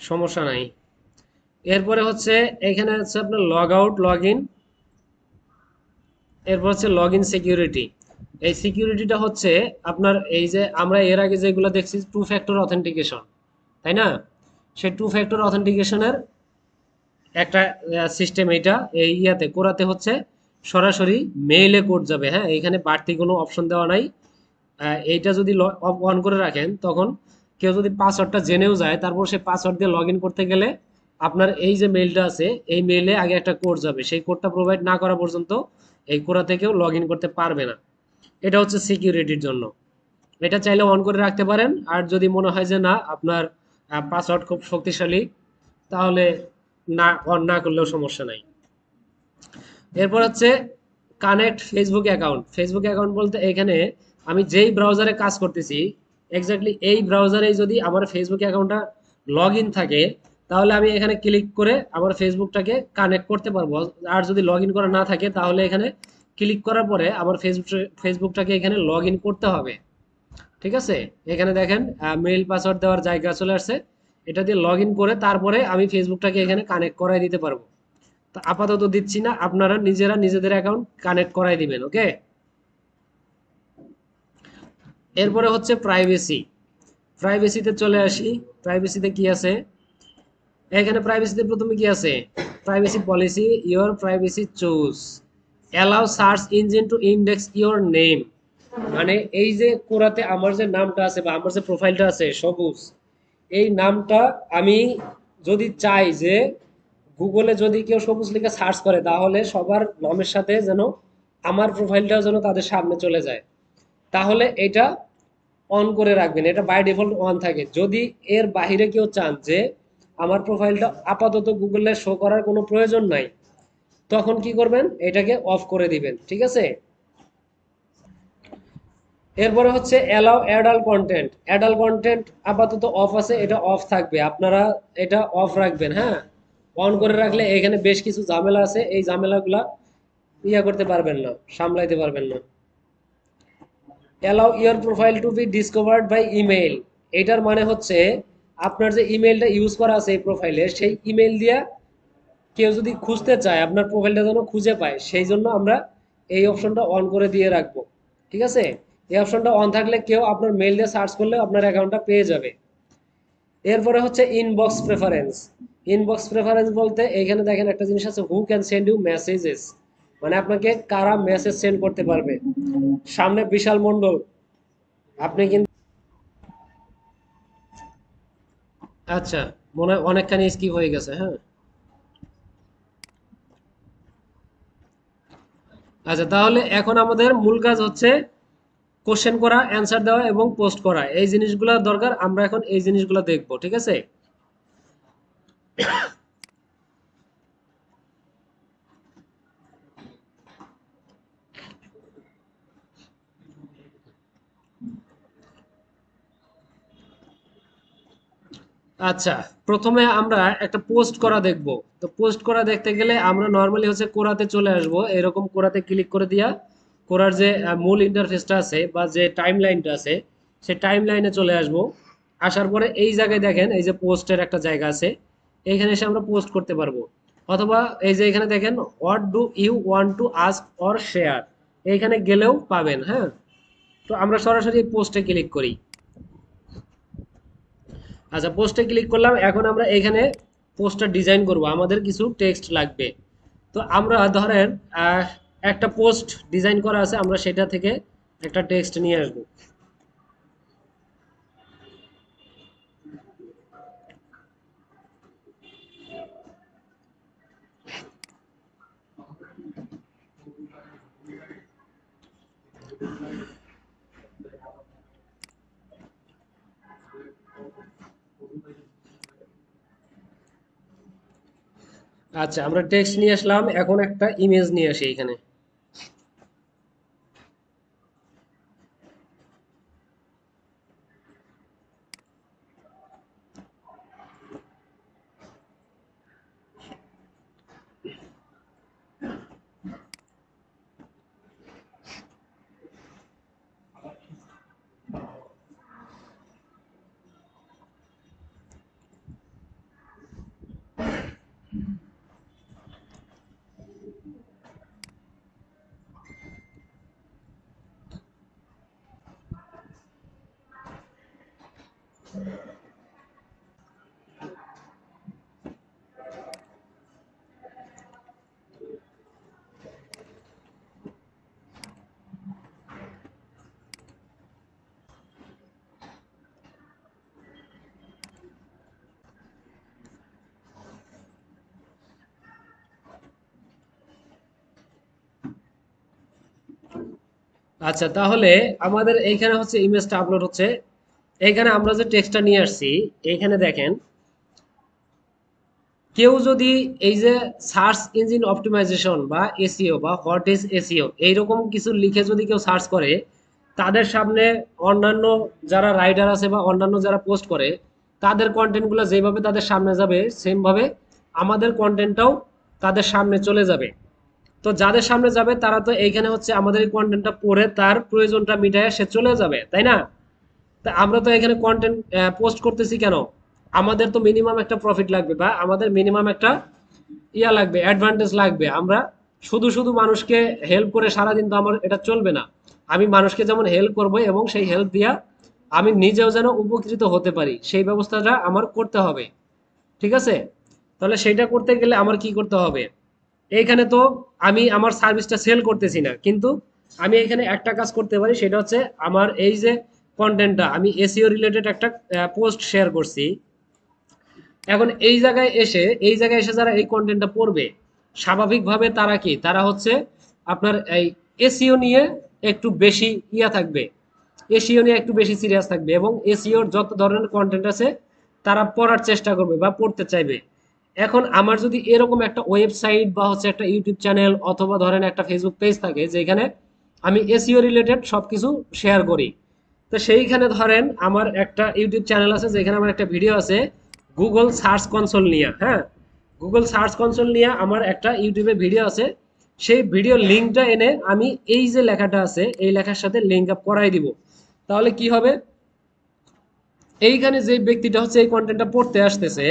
সমস্যা নাই। এরপরে হচ্ছে এখানে হচ্ছে আপনার লগ আউট, লগ ইন, এরপর হচ্ছে লগ ইন সিকিউরিটি। এই সিকিউরিটিটা হচ্ছে আপনার এই যে আমরা এর আগে যেগুলো দেখছি টু ফ্যাক্টর অথেন্টিকেশন, তাই না? সেই টু ফ্যাক্টর অথেন্টিকেশনের একটা সিস্টেম, এটা এই কোরাতে হচ্ছে সরাসরি মেইলে কোড যাবে। হ্যাঁ, এখানে বাড়তি কোনো অপশন দেওয়া নাই। এইটা যদি অন করে রাখেন, তখন কেউ যদি পাসওয়ার্ডটা জেনেও যায়, তারপর সে পাসওয়ার্ড দিয়ে লগ ইন করতে গেলে আপনার এই যে মেইলটা আছে এই মেইলে আগে একটা কোড যাবে, সেই কোডটা প্রোভাইড না করা পর্যন্ত এই কোরা থেকেও লগ ইন করতে পারবে না। এটা হচ্ছে সিকিউরিটির জন্য। এটা চাইলে অন করে রাখতে পারেন, আর যদি মনে হয় যে না আপনার পাসওয়ার্ড খুব শক্তিশালী, তাহলে না, অন না করলেও সমস্যা নাই। এরপর হচ্ছে connect Facebook account. Facebook account বলতে এখানে আমি যেই ব্রাউজারে কাজ করতেছি এক্স্যাক্টলি এই ব্রাউজারেই যদি আমার ফেসবুক অ্যাকাউন্টটা লগ ইন থাকে, তাহলে আমি এখানে ক্লিক করে আমার ফেসবুকটাকে কানেক্ট করতে পারবো। আর যদি লগ ইন করা না থাকে তাহলে এখানে ক্লিক করার পরে আমার ফেসবুকটাকে এখানে লগ ইন করতে হবে। ঠিক আছে, এখানে দেখেন মেইল পাসওয়ার্ড দেওয়ার জায়গা চলে আসছে। এটা দিয়ে লগ ইন করে তারপরে আমি ফেসবুকটাকে এখানে কানেক্ট করাই দিতে পারবো। তো আপাতত দিচ্ছি না, আপনারা নিজেরা নিজেদের অ্যাকাউন্ট কানেক্ট করাই দিবেন। ওকে, এরপরে হচ্ছে প্রাইভেসি। প্রাইভেসিতে চলে আসি। প্রাইভেসিতে কি আছে? এখানে প্রাইভেসিতে প্রথমে কি আছে? Privacy policy, your privacy choose, allow search engine to index your name. মানে এই যে কোরাতে আমার যে নামটা আছে বা আমার যে প্রোফাইলটা আছে সবুজ, এই নামটা আমি যদি চাই যে গুগলে যদি কেউ সবুজ লিখে সার্চ করে তাহলে সবার নামের সাথে যেন আমার প্রোফাইলটাও যেন তাদের সামনে চলে যায়, তাহলে এটা অন করে রাখবেন। এটা বাই ডিফল্ট অন থাকে। যদি এর বাইরে কেউ চান যে আমার প্রোফাইলটা আপাতত গুগলে শো করার কোনো প্রয়োজন নাই, তখন কি করবেন? এটাকে অফ করে দিবেন। ঠিক আছে, এরপরে হচ্ছে allow adult content. Adult content আপাতত অফ আছে, এটা অফ থাকবে, আপনারা এটা অফ রাখবেন। হ্যাঁ, অন করে রাখলে এখানে বেশ কিছু ঝামেলা আছে, এই ঝামেলাগুলা করতে পারবেন না, সামলাইতে পারবেন না। Allow your profile to be discovered by email. এটার মানে হচ্ছে আপনার যে ইমেইলটা ইউজ করা আছে এই প্রোফাইলে, সেই ইমেইল দিয়া কেউ যদি খুঁজতে চায় আপনার প্রোফাইলটা যেন খুঁজে পায়, সেই জন্য আমরা এই অপশনটা অন করে দিয়ে রাখবো। ঠিক আছে, এই অপশনটা অন থাকলে কেউ আপনার মেইল দিয়ে সার্চ করলে আপনার অ্যাকাউন্টটা পেয়ে যাবে। এরপরে হচ্ছে ইনবক্স প্রেফারেন্স। ইনবক্স প্রেফারেন্স বলতে এইখানে দেখেন একটা জিনিস আছে, who can send you messages, মানে আপনাকে কারা মেসেজ সেন্ড করতে পারবে। সামনে বিশাল মন্ডল, আপনি কিন্তু আচ্ছা, মনে হয় অনেকখানি স্কিপ হয়ে গেছে। হ্যাঁ, আচ্ছা, তাহলে এখন আমাদের মূল কাজ হচ্ছে কোশ্চেন করা, অ্যান্সার দেওয়া এবং পোস্ট করা। এই জিনিসগুলো দরকার, আমরা এখন এই জিনিসগুলো দেখবো। ঠিক আছে, আচ্ছা, প্রথমে আমরা একটা পোস্ট করা দেখব। তো পোস্ট করা দেখতে গেলে আমরা নর্মালি হচ্ছে কোরাতে চলে আসব। এরকম কোরাতে ক্লিক করে দিয়া কোরার যে মূল ইন্টারফেসটা আছে বা যে টাইম লাইনটা আছে সেই টাইম লাইনে চলে আসব। আসার পরে এই জায়গায় দেখেন এই যে পোস্টের একটা জায়গা আছে, এইখানে এসে আমরা পোস্ট করতে পারবো। অথবা এই যে এখানে দেখেন what do you want to ask or share, এইখানে গেলেও পাবেন। হ্যাঁ, তো আমরা সরাসরি পোস্টে ক্লিক করি। আচ্ছা, পোস্টে ক্লিক করলাম। এখন আমরা এখানে পোস্টটা ডিজাইন করব, আমাদের কিছু টেক্সট লাগবে। তো আমরা ধরেন আহ, একটা পোস্ট ডিজাইন করা আছে, আমরা সেটা থেকে একটা টেক্সট নিয়ে আসব। আচ্ছা, আমরা টেক্সট নিয়ে আসলাম, এখন একটা ইমেজ নিয়ে আসি এখানে। আচ্ছা, তাহলে আমাদের এইখানে হচ্ছে ইমেজটা আপলোড হচ্ছে। এইখানে আমরা যে টেক্সটটা নিয়ে আসছি, এইখানে দেখেন কেউ যদি এই যে সার্চ ইঞ্জিন অপটিমাইজেশন বা এসইও বা হোয়াট ইজ এসইও এইরকম কিছু লিখে যদি কেউ সার্চ করে, তাদের সামনে অন্যান্য যারা রাইডার আছে বা অন্যান্য যারা পোস্ট করে তাদের কন্টেন্টগুলো যেভাবে তাদের সামনে যাবে সেমভাবে আমাদের কন্টেন্টটাও তাদের সামনে চলে যাবে। তো যাদের সামনে যাবে তারা তো এইখানে হচ্ছে আমাদের এই কন্টেন্টটা পড়ে তার প্রয়োজনটা মিটায় সে চলে যাবে, তাই না? তা আমরা তো এখানে কন্টেন্ট পোস্ট করতেছি কেন? আমাদের তো মিনিমাম একটা প্রফিট লাগবে বা আমাদের মিনিমাম একটা ইয়া লাগবে, অ্যাডভান্টেজ লাগবে। আমরা শুধু শুধু মানুষকে হেল্প করে সারাদিন তো আমার এটা চলবে না। আমি মানুষকে যেমন হেল্প করব এবং সেই হেল্প দিয়া আমি নিজেও যেন উপকৃত হতে পারি, সেই ব্যবস্থাটা আমার করতে হবে। ঠিক আছে? তাহলে সেইটা করতে গেলে আমার কি করতে হবে? এইখানে তো আমি আমার সার্ভিসটা সেল করতেছি না, কিন্তু আমি এখানে একটা কাজ করতে পারি, সেটা হচ্ছে আমার এই যে কন্টেন্টটা আমি এসইও রিলেটেড একটা পোস্ট শেয়ার করছি। এখন এই জায়গায় এসে যারা এই কন্টেন্টটা পড়বে, স্বাভাবিকভাবে তারা কি, তারা হচ্ছে আপনার এই এসইও নিয়ে একটু বেশি ইয়া থাকবে, এসইও নিয়ে একটু বেশি সিরিয়াস থাকবে এবং এসইওর যত ধরনের কন্টেন্ট আছে তারা পড়ার চেষ্টা করবে বা পড়তে চাইবে। এখন আমার যদি এরকম একটা ওয়েবসাইট বা হচ্ছে একটা ইউটিউব চ্যানেল অথবা ধরেন একটা ফেসবুক পেজ থাকে যেখানে আমি এসইও রিলেটেড সবকিছু শেয়ার করি, তো সেইখানে ধরেন আমার একটা ইউটিউব চ্যানেল আছে যেখানে আমার একটা ভিডিও আছে গুগল সার্চ কনসোল নিয়ে, হ্যাঁ, গুগল সার্চ কনসোল নিয়ে আমার একটা ইউটিউবে ভিডিও আছে। সেই ভিডিও লিঙ্কটা এনে আমি এই যে লেখাটা আছে এই লেখার সাথে লিঙ্ক আপ করাই দিব। তাহলে কি হবে, এইখানে যে ব্যক্তিটা হচ্ছে এই কন্টেন্টটা পড়তে আসতেছে,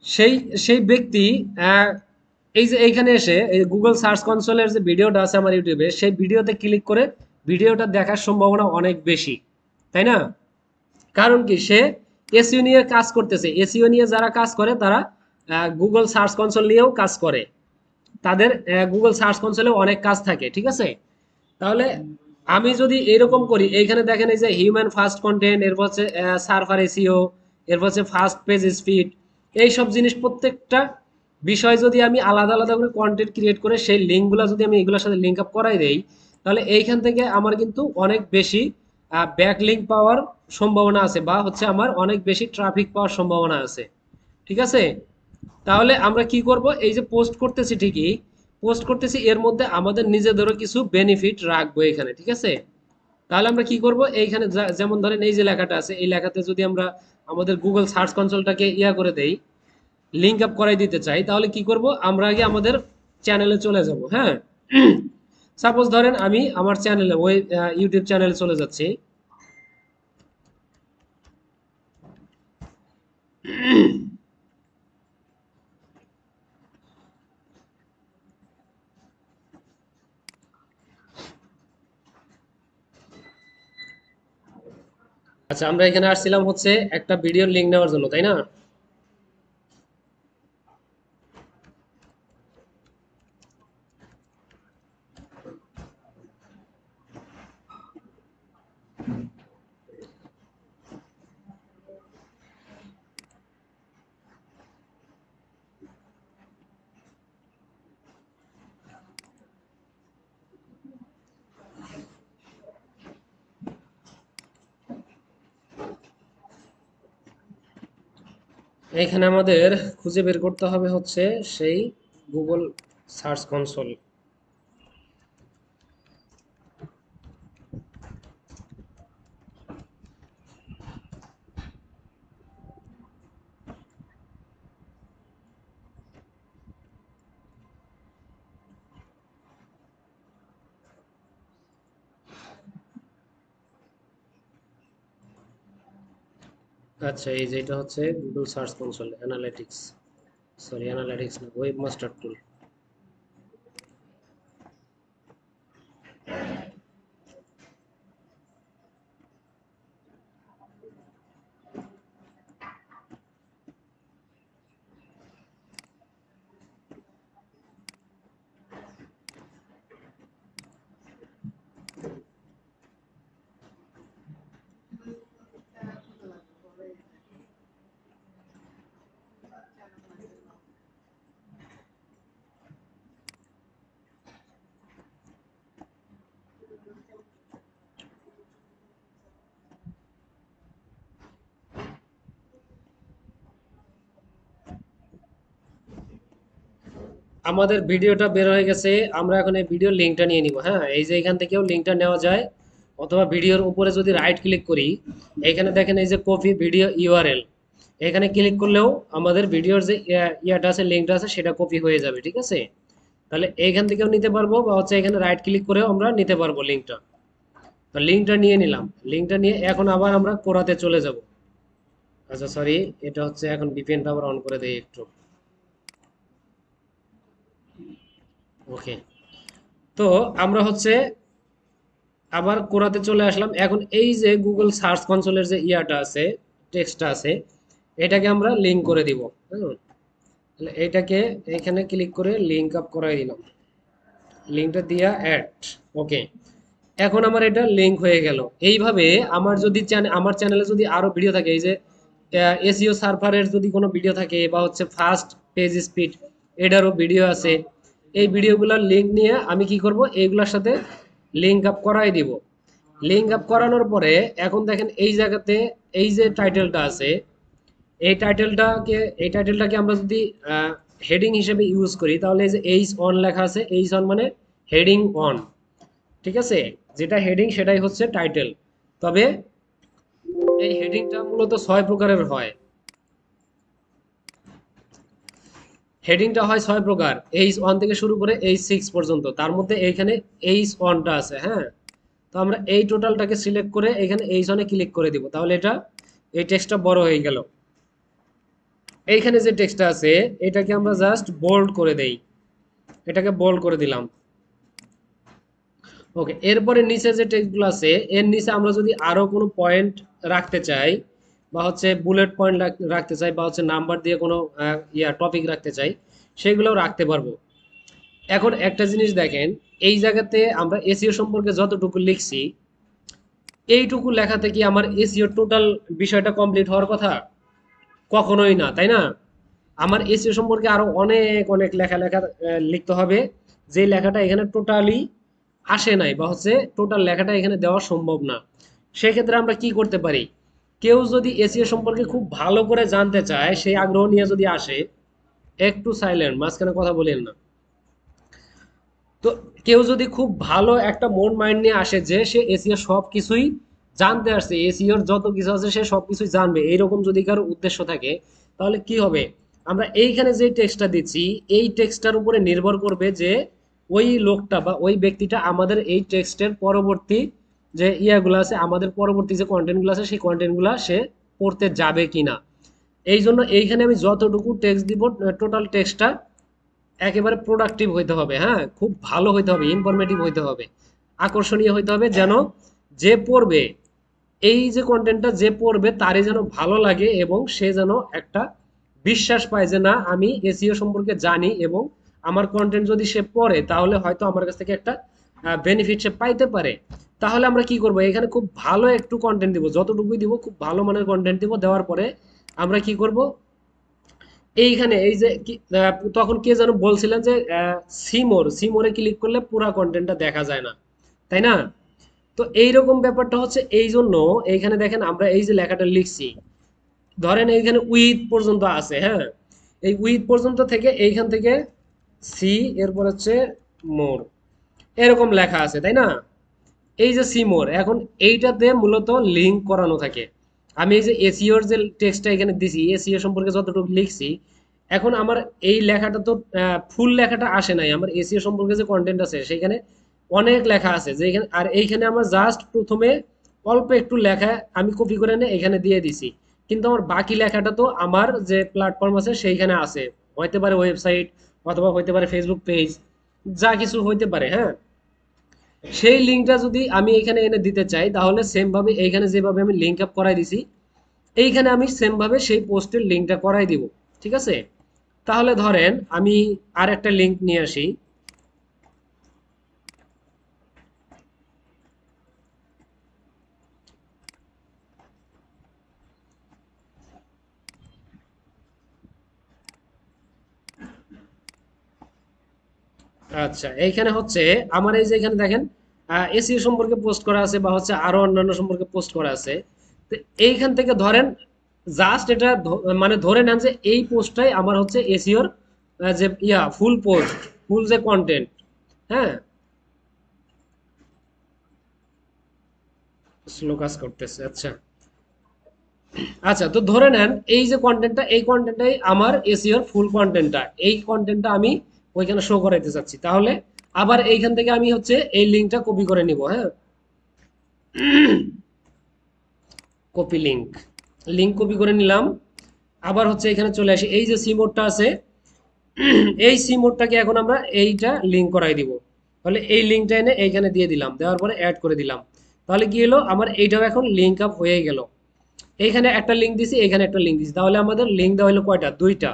সেই সেই ব্যক্তি আহ, এই যে এইখানে এসে এই গুগল সার্চ কনসোলের যে ভিডিওটা আছে আমার ইউটিউবে, সেই ভিডিওতে ক্লিক করে ভিডিওটা দেখার সম্ভাবনা অনেক বেশি, তাই না? কারণ কি, সে এসইও নিয়ে কাজ করতেছে। এসইও নিয়ে যারা কাজ করে তারা গুগল সার্চ কনসোল নিয়েও কাজ করে। তাদের গুগল সার্চ কনসোলে অনেক কাজ থাকে, ঠিক আছে? তাহলে আমি যদি এরকম করি, এইখানে দেখেন এই যে হিউম্যান ফার্স্ট কন্টেন্ট, এরপর হচ্ছে সার্ভার এসইও, এরপর হচ্ছে ফার্স্ট পেজ স্পিড, এইসব জিনিস প্রত্যেকটা বিষয় যদি আমি আলাদা আলাদা করে কন্টেন্ট ক্রিয়েট করে সেই লিঙ্কগুলো যদি আমি এগুলোর সাথে লিঙ্ক আপ করাই দেই, তাহলে এইখান থেকে আমার কিন্তু অনেক বেশি ব্যাক লিঙ্ক পাওয়ার সম্ভাবনা আছে বা হচ্ছে আমার অনেক বেশি ট্রাফিক পাওয়ার সম্ভাবনা আছে। ঠিক আছে? তাহলে আমরা কি করব, এই যে পোস্ট করতেছি, ঠিকই পোস্ট করতেছি, এর মধ্যে আমাদের নিজেদেরও কিছু বেনিফিট রাখবো এখানে, ঠিক আছে? তাহলে আমরা কি করব, এইখানে যেমন ধরেন এই যে লেখাটা আছে এই লেখাতে যদি আমরা আমাদের গুগল সার্চ কনসোলটাকে ইয়া করে দেই, লিঙ্ক আপ করাই দিতে চাই, তাহলে কি করব, আমরা আগে আমাদের চ্যানেলে চলে যাব, হ্যাঁ। সাপোজ ধরেন আমি আমার চ্যানেলে ওই ইউটিউব চ্যানেলে চলে যাচ্ছি। আচ্ছা, আমরা এখানে আসছিলাম হচ্ছে একটা ভিডিওর লিঙ্ক নেওয়ার জন্য, তাই না? এখানে আমাদের খুঁজে বের করতে হবে হচ্ছে সেই গুগল সার্চ কনসোল। আচ্ছা, এই যে এটা হচ্ছে Google search console analytics, sorry analytics না, ওয়েব মাস্টার টুল। আমাদের ভিডিওটা বের হয়ে গেছে, আমরা এখন এই ভিডিওর লিঙ্কটা নিয়ে নিব, হ্যাঁ। এই যে এখান থেকেও লিঙ্কটা নেওয়া যায়, অথবা ভিডিওর উপরে যদি রাইট ক্লিক করি, এখানে দেখেন এই যে কপি ভিডিও ইউআরএল, এখানে ক্লিক করলেও আমাদের ভিডিওর যে ইয়াটা আছে, লিঙ্কটা আছে, সেটা কপি হয়ে যাবে, ঠিক আছে? তাহলে এইখান থেকেও নিতে পারবো বা হচ্ছে এখানে রাইট ক্লিক করেও আমরা নিতে পারবো লিঙ্কটা। তো লিঙ্কটা নিয়ে নিলাম, লিঙ্কটা নিয়ে এখন আবার আমরা কোরাতে চলে যাব। আচ্ছা সরি, এটা হচ্ছে এখন ভিপিএনটা আবার অন করে দেই একটু। ওকে, তো আমরা হচ্ছে আবার কোরাতে চলে আসলাম। এখন এই যে গুগল সার্চ কনসোলের যে ইয়াটা আছে, টেক্সটটা আছে, এটাকে আমরা লিঙ্ক করে দিব। হুম, তাহলে এটাকে এখানে ক্লিক করে লিঙ্ক আপ করাই দিলাম, লিঙ্কটা দিয়া অ্যাড। ওকে, এখন আমার এটা লিঙ্ক হয়ে গেল। এইভাবে আমার যদি আমার চ্যানেলে যদি আরো ভিডিও থাকে, এই যে এসইও সার্ভারের যদি কোনো ভিডিও থাকে বা হচ্ছে ফাস্ট পেজ স্পিড এটারও ভিডিও আছে, এই ভিডিওগুলোর লিঙ্ক নিয়ে আমি কি করব, এইগুলোর সাথে লিঙ্ক আপ করাই দিব। লিঙ্ক আপ করানোর পরে এখন দেখেন এই জায়গাতে এই যে টাইটেলটা আছে, এই টাইটেলটাকে আমরা যদি হেডিং হিসেবে ইউজ করি, তাহলে এই যে এইচ অন লেখা আছে, এইচ অন মানে হেডিং অন, ঠিক আছে? যেটা হেডিং সেটাই হচ্ছে টাইটেল। তবে এই হেডিংটা মূলত 6 প্রকারের হয়। হেডিংটা হয় 6 প্রকার, H1 থেকে শুরু করে H6 পর্যন্ত। তার মধ্যে এইখানে H1টা আছে, হ্যাঁ। তো আমরা এই টোটালটাকে সিলেক্ট করে এখানে H1 এ ক্লিক করে দিব, তাহলে এটা এই টেক্সটটা বড় হয়ে গেল। এইখানে যে টেক্সটটা আছে এটাকে আমরা জাস্ট বোল্ড করে দেই, এটাকে বোল্ড করে দিলাম। ওকে, এরপরে নিচে যে টেক্সটগুলো আছে এর নিচে আমরা যদি আরো কোনো পয়েন্ট রাখতে চাই বা হচ্ছে বুলেট পয়েন্ট রাখতে চাই বা হচ্ছে নাম্বার দিয়ে কোনো টপিক রাখতে চাই, সেগুলোও রাখতে পারবো। এখন একটা জিনিস দেখেন, এই জায়গাতে আমরা এসইও সম্পর্কে যতটুকু লিখছি, এইটুকু লেখাতে কি আমার এসইও টোটাল বিষয়টা কমপ্লিট হওয়ার কথা? কখনোই না, তাই না? আমার এসইও সম্পর্কে আরো অনেক অনেক লেখা লেখা লিখতে হবে, যে লেখাটা এখানে টোটালি আসে নাই বা হচ্ছে টোটাল লেখাটা এখানে দেওয়া সম্ভব না। সেক্ষেত্রে আমরা কি করতে পারি, কেউ যদি এসইও সম্পর্কে খুব ভালো করে জানতে চায়, সেই আগ্রহ নিয়ে যদি আসে, একটু সাইলেন্ট, মাঝখানে কথা বলেন না। তো কেউ যদি খুব ভালো একটা মন মাইন্ড নিয়ে আসে যে সে এসইও সব কিছুই জানতে আসছে, এসইওর যত কিছু আছে সে সব কিছুই জানবে, এইরকম যদি কারো উদ্দেশ্য থাকে, তাহলে কি হবে, আমরা এইখানে যে টেক্সটটা দিচ্ছি এই টেক্সটটার উপরে নির্ভর করবে যে ওই লোকটা বা ওই ব্যক্তিটা আমাদের এই টেক্সটের পরবর্তী যে ইয়াগুলো আছে, আমাদের পরবর্তী যে কন্টেন্টগুলো আছে সেই কন্টেন্টগুলো সে পড়তে যাবে কিনা। এই জন্য এইখানে আমি যতটুকু টেক্সট দিব, টোটাল টেক্সটটা একেবারে প্রোডাক্টিভ হইতে হবে, হ্যাঁ, খুব ভালো হইতে হবে, ইনফরমেটিভ হইতে হবে, আকর্ষণীয় হইতে হবে, যেন যে পড়বে এই যে কন্টেন্টটা যে পড়বে তারই যেন ভালো লাগে এবং সে যেন একটা বিশ্বাস পায় যে না আমি এসইও সম্পর্কে জানি এবং আমার কন্টেন্ট যদি সে পড়ে তাহলে হয়তো আমার কাছ থেকে একটা বেনিফিট সে পাইতে পারে। তাহলে আমরা কি করব, এখানে খুব ভালো একটু কন্টেন্ট দিব, যতটুকুই দিব খুব ভালো মানের কন্টেন্ট দিব। দেওয়ার পরে আমরা কি করব, এইখানে এই যে তখন কে যেন বলছিলেন যে সিমোরে ক্লিক করলে পুরা কন্টেন্টটা দেখা যায় না, তাই না? তো এইরকম ব্যাপারটা হচ্ছে, এই জন্য এইখানে দেখেন আমরা এই যে লেখাটা লিখছি, ধরেন এইখানে উইথ পর্যন্ত আছে, হ্যাঁ, এই উইথ পর্যন্ত থেকে এইখান থেকে সি, এরপর হচ্ছে মোর, এরকম লেখা আছে, তাই না? এই যে সিমোর, এখন এইটাতে মূলত লিঙ্ক করানো থাকে। আমি এই যে এসইওর যে টেক্সটটা এখানে দিছি, এসইও সম্পর্কে যতটুকু লিখছি, এখন আমার এই লেখাটা তো ফুল লেখাটা আসে নাই, আমার এসইও সম্পর্কে যে কন্টেন্ট আছে সেখানে অনেক লেখা আছে, যে এখানে আর এইখানে আমার জাস্ট প্রথমে অল্প একটু লেখা আমি কপি করে এনে এখানে দিয়ে দিছি, কিন্তু আমার বাকি লেখাটা তো আমার যে প্ল্যাটফর্ম আছে সেইখানে আছে, হইতে পারে ওয়েবসাইট অথবা হইতে পারে ফেসবুক পেজ, যা কিছু হইতে পারে, হ্যাঁ। সেই লিঙ্কটা যদি আমি এখানে এনে দিতে চাই, তাহলে সেম ভাবে এইখানে যেভাবে আমি লিঙ্ক আপ করাই দিছি, এইখানে আমি সেম ভাবে সেই পোস্টের লিঙ্কটা করাই দিব, ঠিক আছে? তাহলে ধরেন আমি আর একটা লিঙ্ক নিয়ে আসি। আচ্ছা, এইখানে হচ্ছে আমার এই যে এখানে দেখেন এসইও সম্পর্কে পোস্ট করা আছে বা হচ্ছে আরো অন্যান্য সম্পর্কে পোস্ট করা আছে। তো এইখান থেকে ধরেন জাস্ট এটা মানে ধরে নেন যে এই পোস্টটাই আমার হচ্ছে এসইওর যে ফুল পোস্ট, ফুল যে কন্টেন্ট, হ্যাঁ। স্লো কাজ করতেছে, আচ্ছা। আচ্ছা, তো ধরে নেন এই যে কন্টেন্টটা, এই কন্টেন্টটাই আমার এসইওর ফুল কন্টেন্টটা, এই কন্টেন্টটা আমি ওইখানে শো করাইতে চাচ্ছি, তাহলে আবার এইখান থেকে আমি হচ্ছে এই লিঙ্কটা কপি করে নিব, হ্যাঁ। কপি লিঙ্ক, লিঙ্ক কপি করে নিলাম। আবার হচ্ছে এখানে চলে আসি, এই যে সি মোডটা আছে, এই সি মোডটাকে এখন আমরা এইটা লিঙ্ক করাই দিব। তাহলে এই লিঙ্কটা এনে এইখানে দিয়ে দিলাম, দেওয়ার পরে অ্যাড করে দিলাম। তাহলে কি হলো, আমার এইটাও এখন লিঙ্ক আপ হয়ে গেল। এইখানে একটা লিঙ্ক দিছি, এইখানে একটা লিঙ্ক দিছি, তাহলে আমাদের লিঙ্ক দেওয়া হলো কয়টা, দুইটা।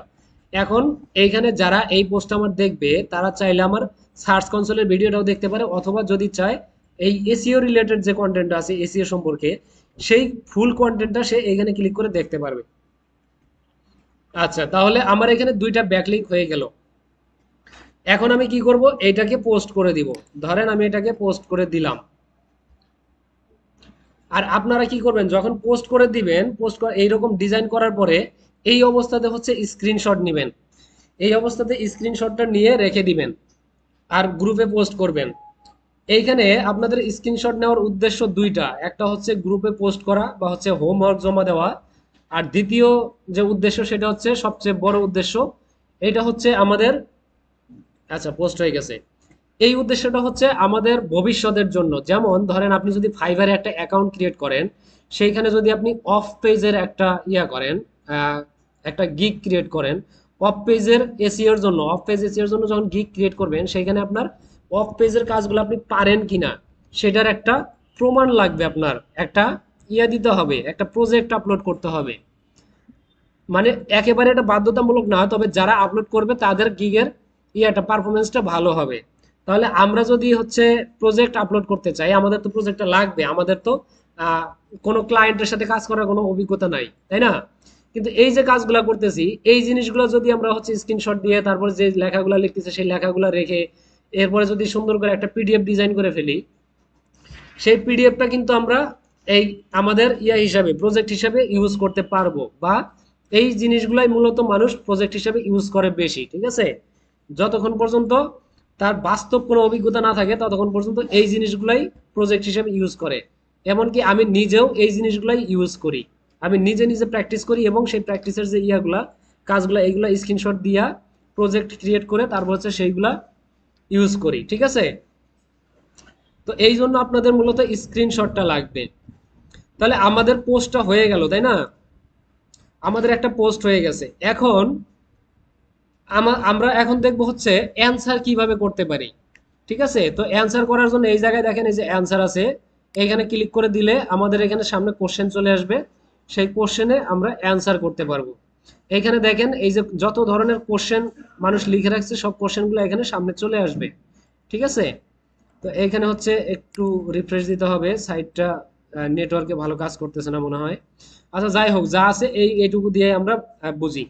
এখন এইখানে যারা এই পোস্ট আমার দেখবে তারা চাইলে আমার সার্চ কনসোলের ভিডিওটাও দেখতে পারে, অথবা যদি চায় এই এসইও রিলেটেড যে কন্টেন্টটা আছে এসইও সম্পর্কে, সেই ফুল কন্টেন্টটা সে এখানে ক্লিক করে দেখতে পারবে। আচ্ছা, তাহলে আমার এখানে দুইটা ব্যাকলিঙ্ক হয়ে গেল। এখন আমি কি করব, এটাকে পোস্ট করে দিব। ধরেন আমি এটাকে পোস্ট করে দিলাম। আর আপনারা কি করবেন, যখন পোস্ট করে দিবেন, পোস্ট এইরকম ডিজাইন করার পরে এই অবস্থাতে হচ্ছে স্ক্রিনশট নেবেন। এই অবস্থাতে স্ক্রিনশটটা নিয়ে রেখে দিবেন আর গ্রুপে পোস্ট করবেন। এইখানে আপনাদের স্ক্রিনশট নেওয়ার উদ্দেশ্য দুইটা, একটা হচ্ছে গ্রুপে পোস্ট করা বা হচ্ছে হোমওয়ার্ক জমা দেওয়া, আর দ্বিতীয় যে উদ্দেশ্য সেটা হচ্ছে সবচেয়ে বড় উদ্দেশ্য, এটা হচ্ছে আমাদের, আচ্ছা পোস্ট হয়ে গেছে। এই উদ্দেশ্যটা হচ্ছে আমাদের ভবিষ্যতের জন্য। যেমন ধরেন আপনি যদি ফাইবারে একটা অ্যাকাউন্ট ক্রিয়েট করেন, সেইখানে যদি আপনি অফ পেজের একটা করেন, আহ, একটা গিগ ক্রিয়েট করেন অফ পেজের এসইওর জন্য, অফ পেজ এসইওর জন্য যখন গিগ ক্রিয়েট করবেন, সেইখানে আপনার অফ পেজের কাজগুলো আপনি পারেন কিনা সেটার একটা প্রমাণ লাগবে। আপনার একটা দিতে হবে, একটা প্রজেক্ট আপলোড করতে হবে। মানে একেবারে এটা বাধ্যতামূলক না, তবে যারা আপলোড করবে তাদের গিগের পারফরমেন্সটা ভালো হবে। তাহলে আমরা যদি হচ্ছে প্রজেক্ট আপলোড করতে চাই, আমাদের তো প্রজেক্টটা লাগবে, আমাদের তো আহ, কোনো ক্লায়েন্টের সাথে কাজ করার কোনো অভিজ্ঞতা নাই, তাই না? কিন্তু এই যে কাজগুলো করতেছি, এই জিনিসগুলো যদি আমরা হচ্ছে স্ক্রিনশট দিয়ে তারপর যে লেখাগুলো লিখতেছে সেই লেখাগুলো রেখে এরপরে যদি সুন্দর করে একটা পিডিএফ ডিজাইন করে ফেলি, সেই পিডিএফটা কিন্তু আমরা এই আমাদের হিসাবে, প্রজেক্ট হিসাবে ইউজ করতে পারবো। বা এই জিনিসগুলাই মূলত মানুষ প্রজেক্ট হিসাবে ইউজ করে বেশি, ঠিক আছে? যতক্ষণ পর্যন্ত তার বাস্তব কোনো অভিজ্ঞতা না থাকে ততক্ষণ পর্যন্ত এই জিনিসগুলাই প্রজেক্ট হিসাবে ইউজ করে। এমনকি আমি নিজেও এই জিনিসগুলাই ইউজ করি, আমি নিজে নিজে প্র্যাকটিস করি এবং সেই প্র্যাকটিসের যে কাজগুলা এইগুলা স্ক্রিনশট দিয়া প্রজেক্ট ক্রিয়েট করে তারপর হচ্ছে সেইগুলা ইউজ করি, ঠিক আছে? তো এই জন্য আপনাদের মূলত স্ক্রিনশটটা লাগবে। তাহলে আমাদের পোস্টটা হয়ে গেল, তাই না? আমাদের একটা পোস্ট হয়ে গেছে। এখন আমরা এখন দেখবো হচ্ছে অ্যান্সার কিভাবে করতে পারি। ঠিক আছে, তো অ্যান্সার করার জন্য এই জায়গায় দেখেন এই যে অ্যান্সার আছে, এখানে ক্লিক করে দিলে আমাদের এখানে সামনে কোশ্চেন চলে আসবে। সেই কোশ্চেনে আমরা অ্যান্সার করতে পারবো। এখানে দেখেন এই যে যত ধরনের কোশ্চেন মানুষ লিখে রাখছে সব কোশ্চেনগুলো এখানে সামনে চলে আসবে, ঠিক আছে? তো এইখানে হচ্ছে একটু রিফ্রেশ দিতে হবে সাইটটা, নেটওয়ার্কে ভালো কাজ করতেছে না মনে হয়। আচ্ছা যাই হোক, যা আছে এইটুকু দিয়ে আমরা বুঝি।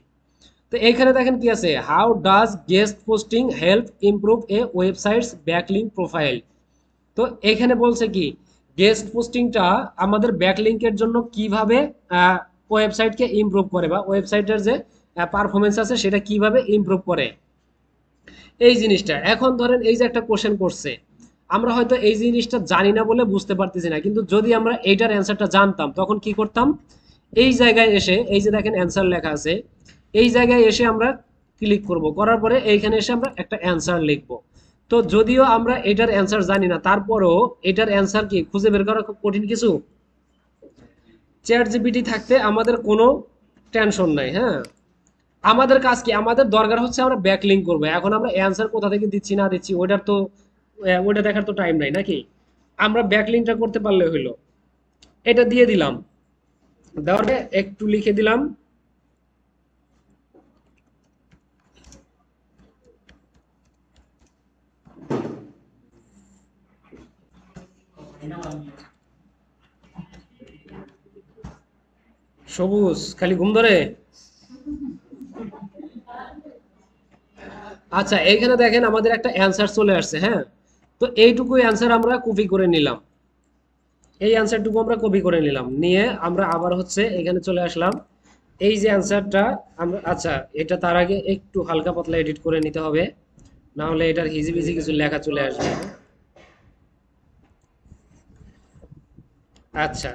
তো এইখানে দেখেন কি আছে, how does guest posting help improve A websites backlink profile. তো এখানে বলছে কি, গেস্ট পোস্টিংটা আমাদের ব্যাকলিঙ্কের জন্য কিভাবে ওয়েবসাইটকে ইমপ্রুভ করে, বা ওয়েবসাইটের যে পারফরমেন্স আছে সেটা কিভাবে ইমপ্রুভ করে, এই জিনিসটা। এখন ধরেন এই যে একটা কোশ্চেন করছে, আমরা হয়তো এই জিনিসটা জানি না বলে বুঝতে পারতেছি না, কিন্তু যদি আমরা এইটার অ্যান্সারটা জানতাম তখন কি করতাম, এই জায়গায় এসে এই যে দেখেন অ্যান্সার লেখা আছে, এই জায়গায় এসে আমরা ক্লিক করব, করার পরে এইখানে এসে আমরা একটা অ্যান্সার লিখব। তো যদিও আমরা এটার অ্যান্সার জানি না, তারপরও এটার অ্যান্সার কি খুঁজে বের করা খুব কঠিন কিছু? চ্যাট জিপিটি থাকতে আমাদের কোনো টেনশন নাই, হ্যাঁ। আমাদের কাজ কি, আমাদের দরকার হচ্ছে আমরা ব্যাকলিঙ্ক করবো। এখন আমরা অ্যান্সার কোথা থেকে দিচ্ছি না দিচ্ছি ওইটার তো ওইটা দেখার তো টাইম নাই নাকি? আমরা ব্যাকলিঙ্কটা করতে পারলে হইলো। এটা দিয়ে দিলাম, দেওয়ার পরে একটু লিখে দিলাম সবুজ খালি ঘুম ধরে। আচ্ছা, এইখানে দেখেন আমাদের একটা অ্যান্সার চলে আসছে, হ্যাঁ। তো এইটুকু অ্যান্সার আমরা কপি করে নিলাম, এই অ্যান্সারটুকু আমরা কপি করে নিলাম, নিয়ে আমরা আবার হচ্ছে এখানে চলে আসলাম। এই যে অ্যান্সারটা আমরা, আচ্ছা এটা তার আগে একটু হালকা পাতলা এডিট করে নিতে হবে, না হলে এটার হিজিবিজি কিছু লেখা চলে আসবে। আচ্ছা,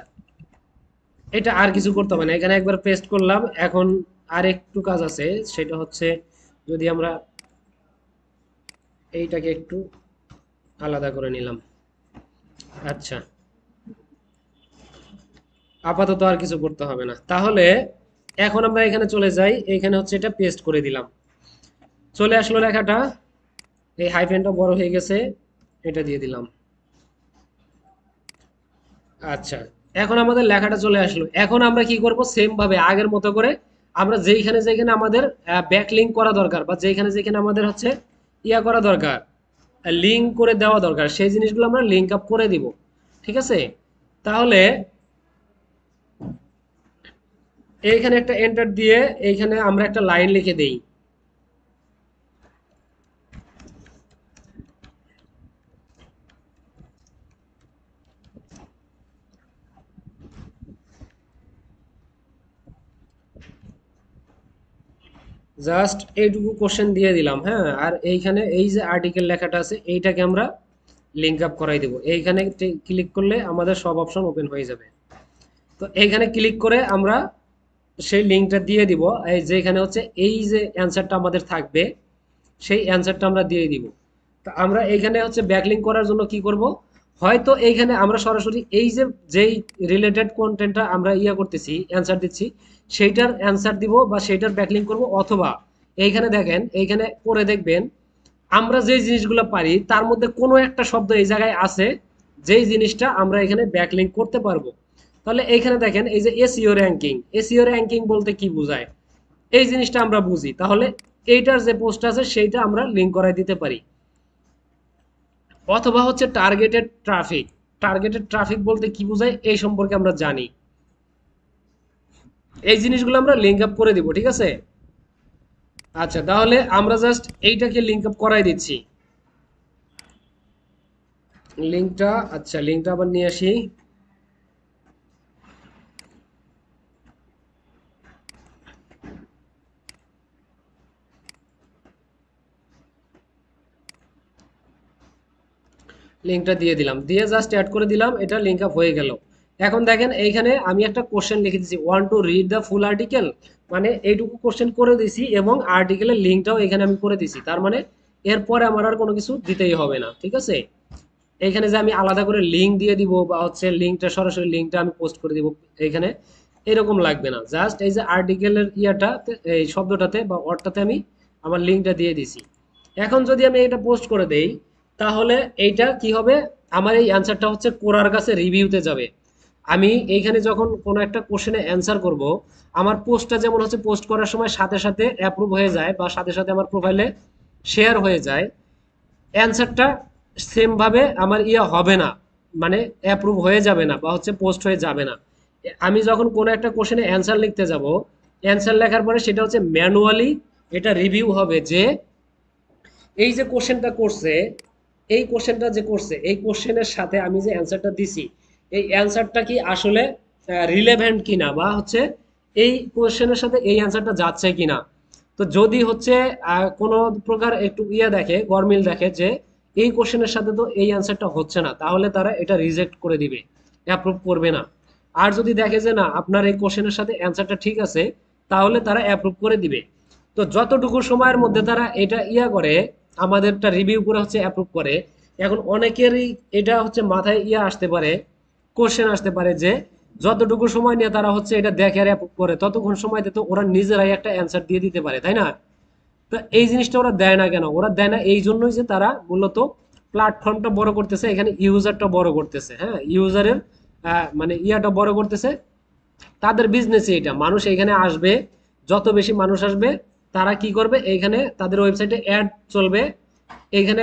এটা আর কিছু করতে হবে না, এখানে একবার পেস্ট করলাম। এখন আর একটু কাজ আছে, সেটা হচ্ছে যদি আমরা এইটাকে একটু আলাদা করে নিলাম। আচ্ছা, আপাতত আর কিছু করতে হবে না। তাহলে এখন আমরা এখানে চলে যাই, এখানে হচ্ছে এটা পেস্ট করে দিলাম, চলে আসলো লেখাটা, এই হাইফেনটা বড় হয়ে গেছে, এটা দিয়ে দিলাম। আচ্ছা, এখন আমাদের লেখাটা চলে আসলো। এখন আমরা কি করব, সেম ভাবে আগের মতো করে আমরা যেইখানে যেখানে আমাদের ব্যাকলিঙ্ক করা দরকার, বা যেখানে যেখানে আমাদের হচ্ছে ইয়া করা দরকার, লিঙ্ক করে দেওয়া দরকার, সেই জিনিসগুলো আমরা লিঙ্ক আপ করে দিব। ঠিক আছে? তাহলে এইখানে একটা এন্টার দিয়ে এইখানে আমরা একটা লাইন লিখে দেই। জাস্ট এইটুকু কোশ্চেন দিয়ে দিলাম, হ্যাঁ। আর এইখানে এই যে আর্টিকেল লেখাটা আছে এইটাকে আমরা লিঙ্ক আপ করাই দেবো। এইখানে ক্লিক করলে আমাদের সব অপশন ওপেন হয়ে যাবে। তো এইখানে ক্লিক করে আমরা সেই লিঙ্কটা দিয়ে দিব, এই যে এখানে হচ্ছে এই যে অ্যান্সারটা আমাদের থাকবে সেই অ্যান্সারটা আমরা দিয়ে দিব। তো আমরা এইখানে হচ্ছে ব্যাকলিঙ্ক করার জন্য কি করব, হয়তো এইখানে আমরা সরাসরি এই যে যেই রিলেটেড কন্টেন্টটা আমরা ইয়া করতেছি অ্যান্সার দিচ্ছি সেইটার অ্যান্সার দিব বা সেইটার ব্যাকলিঙ্ক করব, অথবা এইখানে দেখেন, এইখানে পরে দেখবেন আমরা যে জিনিসগুলো পারি তার মধ্যে কোনো একটা শব্দ এই জায়গায় আছে যেই জিনিসটা আমরা এখানে ব্যাকলিঙ্ক করতে পারবো। তাহলে এইখানে দেখেন এই যে এসইও র্যাঙ্কিং, এসইও র্যাঙ্কিং বলতে কি বোঝায় এই জিনিসটা আমরা বুঝি, তাহলে এইটার যে পোস্ট আছে সেইটা আমরা লিঙ্ক করাই দিতে পারি। অথবা হচ্ছে টার্গেটেড ট্রাফিক, টার্গেটেড ট্রাফিক বলতে কি বোঝায় এই সম্পর্কে আমরা জানি, এই জিনিসগুলো আমরা লিঙ্ক আপ করে দিব। ঠিক আছে? আচ্ছা, তাহলে আমরা জাস্ট এইটাকে লিঙ্ক আপ করাই দিচ্ছি লিঙ্কটা। আচ্ছা, লিঙ্কটা আবার নিয়ে আসি। লিঙ্কটা দিয়ে দিলাম, দিয়ে জাস্ট অ্যাড করে দিলাম, এটা লিঙ্ক আপ হয়ে গেল। এখন দেখেন এইখানে আমি একটা কোশ্চেন লিখে দিচ্ছি, want to read the full article, মানে এইটুকু কোশ্চেন করে দিছি এবং আর্টিকেলের লিঙ্কটাও এখানে আমি করে দিছি, তার মানে এরপরে আমার আর কোনো কিছু দিতেই হবে না। ঠিক আছে? এইখানে যে আমি আলাদা করে লিঙ্ক দিয়ে দিব বা হচ্ছে লিঙ্কটা সরাসরি লিঙ্কটা আমি পোস্ট করে দিব এইখানে, এরকম লাগবে না। জাস্ট এই যে আর্টিকেলের ইয়াটা, এই শব্দটাতে বা ওয়ার্ডটাতে আমি আমার লিঙ্কটা দিয়ে দিছি। এখন যদি আমি এটা পোস্ট করে দেই তাহলে এইটা কি হবে, আমার এই অ্যান্সারটা হচ্ছে কোরার কাছে রিভিউতে যাবে। আমি এইখানে যখন কোনো একটা কোশ্চেনে অ্যান্সার করব, আমার পোস্টটা যেমন হচ্ছে পোস্ট করার সময় সাথে সাথে অ্যাপ্রুভ হয়ে যায় বা সাথে সাথে আমার প্রোফাইলে শেয়ার হয়ে যায়, অ্যান্সারটা সেম ভাবে আমার ইয়ে হবে না, মানে অ্যাপ্রুভ হয়ে যাবে না বা হচ্ছে পোস্ট হয়ে যাবে না। আমি যখন কোনো একটা কোশ্চেনে অ্যান্সার লিখতে যাব, অ্যান্সার লেখার পরে সেটা হচ্ছে ম্যানুয়ালি এটা রিভিউ হবে যে এই যে কোশ্চেনটা করছে, এই কোশ্চেনটা যে করছে এই কোশ্চেনের সাথে আমি যে অ্যান্সারটা দিছি এই অ্যান্সারটা কি আসলে রিলেভেন্ট কিনা, বা হচ্ছে এই কোশ্চেনের সাথে এই অ্যান্সারটা যাচ্ছে কিনা। তো যদি হচ্ছে কোনো প্রকার একটু ইয়ে দেখে, গরমিল দেখে যে এই কোশ্চেনের সাথে তো এই অ্যান্সারটা হচ্ছে না, তাহলে তারা এটা রিজেক্ট করে দিবে, অ্যাপ্রুভ করবে না। আর যদি দেখে যে না আপনার এই কোশ্চেনের সাথে অ্যান্সারটা ঠিক আছে, তাহলে তারা অ্যাপ্রুভ করে দিবে। তো যতটুকু সময়ের মধ্যে তারা এটা ইয়া করে আমাদেরটা রিভিউ করে হচ্ছে অ্যাপ্রুভ করে। এখন অনেকেরই এটা হচ্ছে মাথায় ইয়া আসতে পারে, কোশ্চেন আসতে পারে যে যতটুকু সময় নিয়ে তারা হচ্ছে এটা দেখে আর অ্যাপ্রুভ করে ততক্ষণ সময়তে তো ওরা নিজেরাই একটা অ্যান্সার দিয়ে দিতে পারে, তাই না? তো এই জিনিসটা ওরা দেয় না কেন? ওরা দেয় না এই জন্যই যে তারা মূলত প্ল্যাটফর্মটা বড় করতেছে, এখানে ইউজারটা বড় করতেছে, হ্যাঁ, ইউজারের মানে ইয়াটা বড় করতেছে। তাদের বিজনেসই এটা, মানুষ এখানে আসবে, যত বেশি মানুষ আসবে তারা কি করবে, এইখানে তাদের ওয়েবসাইটে অ্যাড চলবে, এইখানে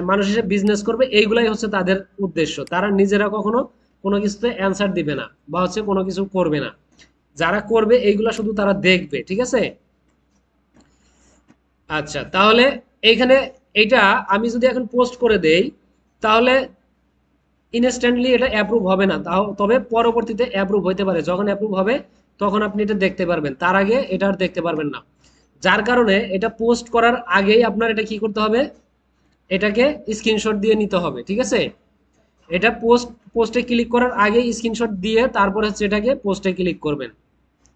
মানুষ এসে বিজনেস করবে, এইগুলাই হচ্ছে তাদের উদ্দেশ্য। তারা নিজেরা কখনো কোনো কিছুতে অ্যান্সার দিবে না বা হচ্ছে কোনো কিছু করবে না, যারা করবে এইগুলা শুধু তারা দেখবে। ঠিক আছে? আচ্ছা, তাহলে এইখানে এটা আমি যদি এখন পোস্ট করে দেই তাহলে ইনস্ট্যান্টলি এটা অ্যাপ্রুভ হবে না, তাও তবে পরবর্তীতে অ্যাপ্রুভ হইতে পারে। যখন অ্যাপ্রুভ হবে তখন আপনি এটা দেখতে পারবেন, তার আগে এটা আর দেখতে পারবেন না। যার কারণে এটা পোস্ট করার আগেই আপনার এটা কি করতে হবে, এটাকে স্ক্রিনশট দিয়ে নিতে হবে। ঠিক আছে? এটা পোস্টে ক্লিক করার আগেই স্ক্রিনশট দিয়ে তারপর হচ্ছে এটাকে পোস্টে ক্লিক করবেন।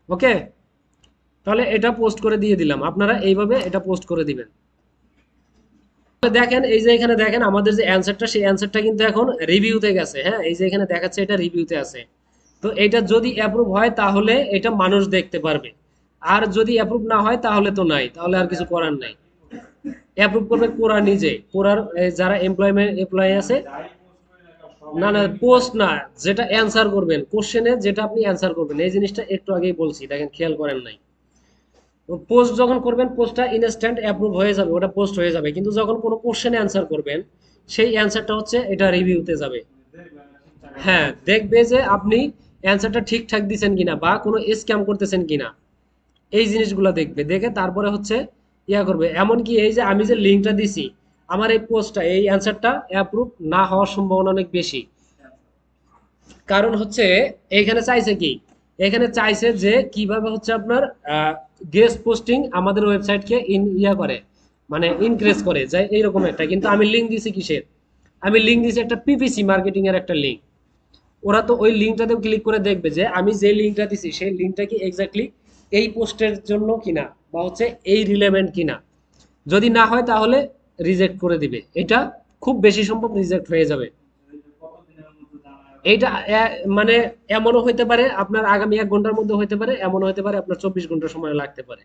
ওকে? তাহলে এটা পোস্ট করে দিয়ে দিলাম, আপনারা এইভাবে এটা পোস্ট করে দিবেন। দেখেন এই যে এখানে দেখেন আমাদের যে অ্যান্সারটা সেই অ্যান্সারটা কিন্তু এখন রিভিউতে গেছে, হ্যাঁ, এই যে এখানে দেখাচ্ছে এটা রিভিউতে আছে। তো এটা যদি অ্যাপ্রুভ হয় তাহলে এটা মানুষ দেখতে পারবে, আর যদি অ্যাপ্রুভ না হয় তাহলে তো নাই, তাহলে আর কিছু করার নাই। অ্যাপ্রুভ করবে কোরা নিজে, কোরার যারা এমপ্লয়ি আছে। না না, পোস্ট না, যেটা অ্যান্সার করবেন কোশ্চেনে, যেটা আপনি অ্যান্সার করবেন, এই জিনিসটা একটু আগেই বলছি, দেখেন খেয়াল করেন নাই। পোস্ট যখন করবেন পোস্টটা ইনস্ট্যান্ট অ্যাপ্রুভ হয়ে যাবে, ওটা পোস্ট হয়ে যাবে, কিন্তু যখন কোনো কোশ্চেনে অ্যান্সার করবেন সেই অ্যান্সারটা হচ্ছে এটা রিভিউতে যাবে। হ্যাঁ, দেখবে যে আপনি অ্যান্সারটা ঠিকঠাক দিচ্ছেন কিনা বা কোনো স্ক্যাম করতেছেন কিনা, এই জিনিসগুলো দেখবে, দেখে তারপরে হচ্ছে ইয়া করবে। এমনকি এই যে আমি যে লিঙ্কটা দিছি, আমার এই পোস্টটা, এই অ্যান্সারটা অ্যাপ্রুভ না হওয়ার সম্ভাবনা অনেক বেশি। কারণ হচ্ছে এখানে চাইছে কি, এখানে চাইছে যে কিভাবে হচ্ছে আপনার গেস্ট পোস্টিং আমাদের ওয়েবসাইটকে ইয়া করে, মানে ইনক্রিজ করে যায় এইরকম একটা। কিন্তু আমি লিঙ্ক দিছি কিসের, আমি লিঙ্ক দিছি একটা পিপিসি মার্কেটিং এর একটা লিঙ্ক। ওরা তো ওই লিঙ্কটাতে ক্লিক করে দেখবে যে আমি যে লিঙ্কটা দিছি সেই লিঙ্কটা কি এক্স্যাক্টলি এই পোস্টের জন্য কিনা, বা হচ্ছে এই রিলেভেন্ট কিনা। যদি না হয় তাহলে রিজেক্ট করে দিবে, এটা খুব বেশি সম্ভব রিজেক্ট হয়ে যাবে। এইটা মানে এমনও হইতে পারে আপনার আগামী 1 ঘন্টার মধ্যে হইতে পারে, এমনও হইতে পারে আপনার 24 ঘন্টা সময় লাগতে পারে।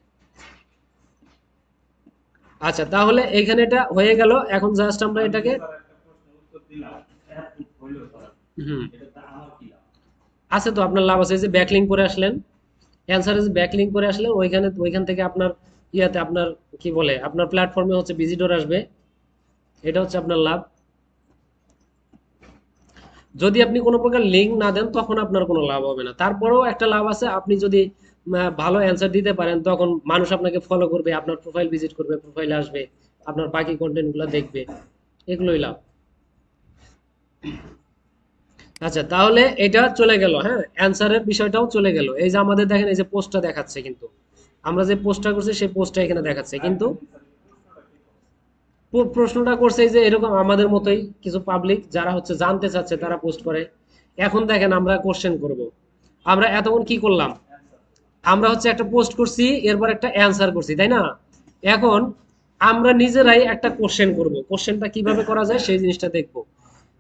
আচ্ছা, তাহলে এইখানে এটা হয়ে গেল, এখন জাস্ট আমরা এটাকে হুম আছে তো আপনার লাভ আছে। এই যে ব্যাকলিং করে আসলেন, অ্যান্সারে যে ব্যাকলিং করে আসলেন, ওইখান থেকে আপনার ইয়াতে আপনার কি বলে আপনার প্ল্যাটফর্মে হচ্ছে ভিজিটর আসবে, এটা হচ্ছে আপনার লাভ। যদি আপনি কোনো প্রকার লিঙ্ক না দেন তখন আপনার কোনো লাভ হবে না, তারপরেও একটা লাভ আছে, আপনি যদি ভালো অ্যান্সার দিতে পারেন তখন মানুষ আপনাকে ফলো করবে, আপনার প্রোফাইল ভিজিট করবে, প্রোফাইলে আসবে, আপনার বাকি কন্টেন্টগুলো দেখবে, এগুলোই লাভ। আচ্ছা, তাহলে এটা চলে গেল, হ্যাঁ, অ্যান্সারের বিষয়টাও চলে গেল। এই যে আমাদের দেখেন এই যে পোস্টটা দেখাচ্ছে, কিন্তু আমরা যে পোস্টটা করছি সেই পোস্টটা এখানে দেখাচ্ছে, কিন্তু প্রশ্নটা করছে এই যে এরকম আমাদের মতোই কিছু পাবলিক যারা হচ্ছে জানতে চাচ্ছে, তারা পোস্ট করে। এখন দেখেন আমরা কোশ্চেন করব, আমরা এতক্ষণ কি করলাম, আমরা হচ্ছে একটা পোস্ট করছি, এরপর একটা অ্যান্সার করছি, তাই না? এখন আমরা নিজেরাই একটা কোশ্চেন করব, কোশ্চেনটা কিভাবে করা যায় সেই জিনিসটা দেখব।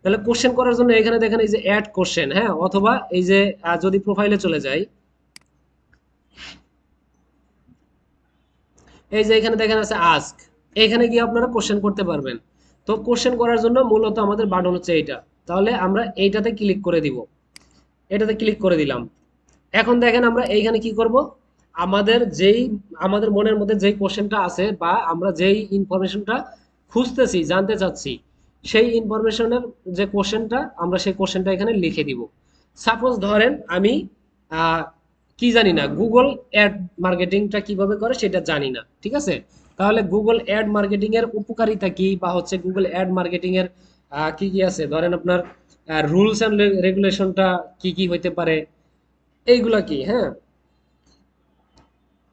তাহলে কোশ্চেন করার জন্য এখানে দেখেন এই যে অ্যাড কোশ্চেন, হ্যাঁ, অথবা এই যে যদি প্রোফাইলে চলে যাই, এই যে এখানে দেখেন আছে আস্ক, এখানে গিয়ে আপনারা কোশ্চেন করতে পারবেন। তো কোশ্চেন করার জন্য মূলত আমাদের বাটন হচ্ছে এইটা, তাহলে আমরা এইটাতে ক্লিক করে দিব, এটাতে ক্লিক করে দিলাম। এখন দেখেন আমরা এইখানে কি করব, আমাদের যেই আমাদের মনের মধ্যে যেই কোশ্চেনটা আছে বা আমরা যেই ইনফরমেশনটা খুঁজতেছি, জানতে চাচ্ছি, সেই ইনফরমেশনের যে কোশ্চেনটা, আমরা সেই কোশ্চেনটা এখানে লিখে দিব। সাপোজ ধরেন আমি আহ, কি জানি না, গুগল অ্যাড মার্কেটিংটা কিভাবে করে সেটা জানি না, ঠিক আছে? তাহলে গুগল অ্যাড মার্কেটিং এর উপকারিতা কি, বা হচ্ছে গুগল অ্যাড মার্কেটিং এর কি কি আছে, ধরেন আপনার রুলস এন্ড রেগুলেশনটা কি কি হইতে পারে, এইগুলা কি, হ্যাঁ।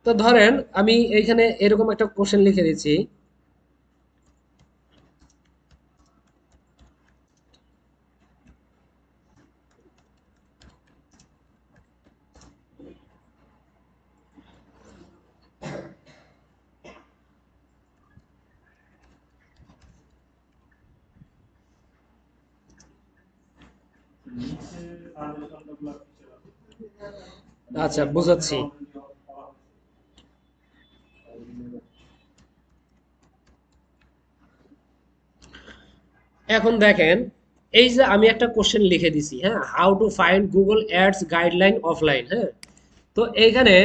তো ধরেন আমি এইখানে এরকম একটা কোশ্চেন লিখে দিচ্ছি। আচ্ছা, বুঝাচ্ছি। এখন দেখেন এই যে আমি একটা কোশ্চেন লিখে দিছি, হ্যাঁ, how to find Google ads guideline offline, হ্যাঁ। তো এইখানে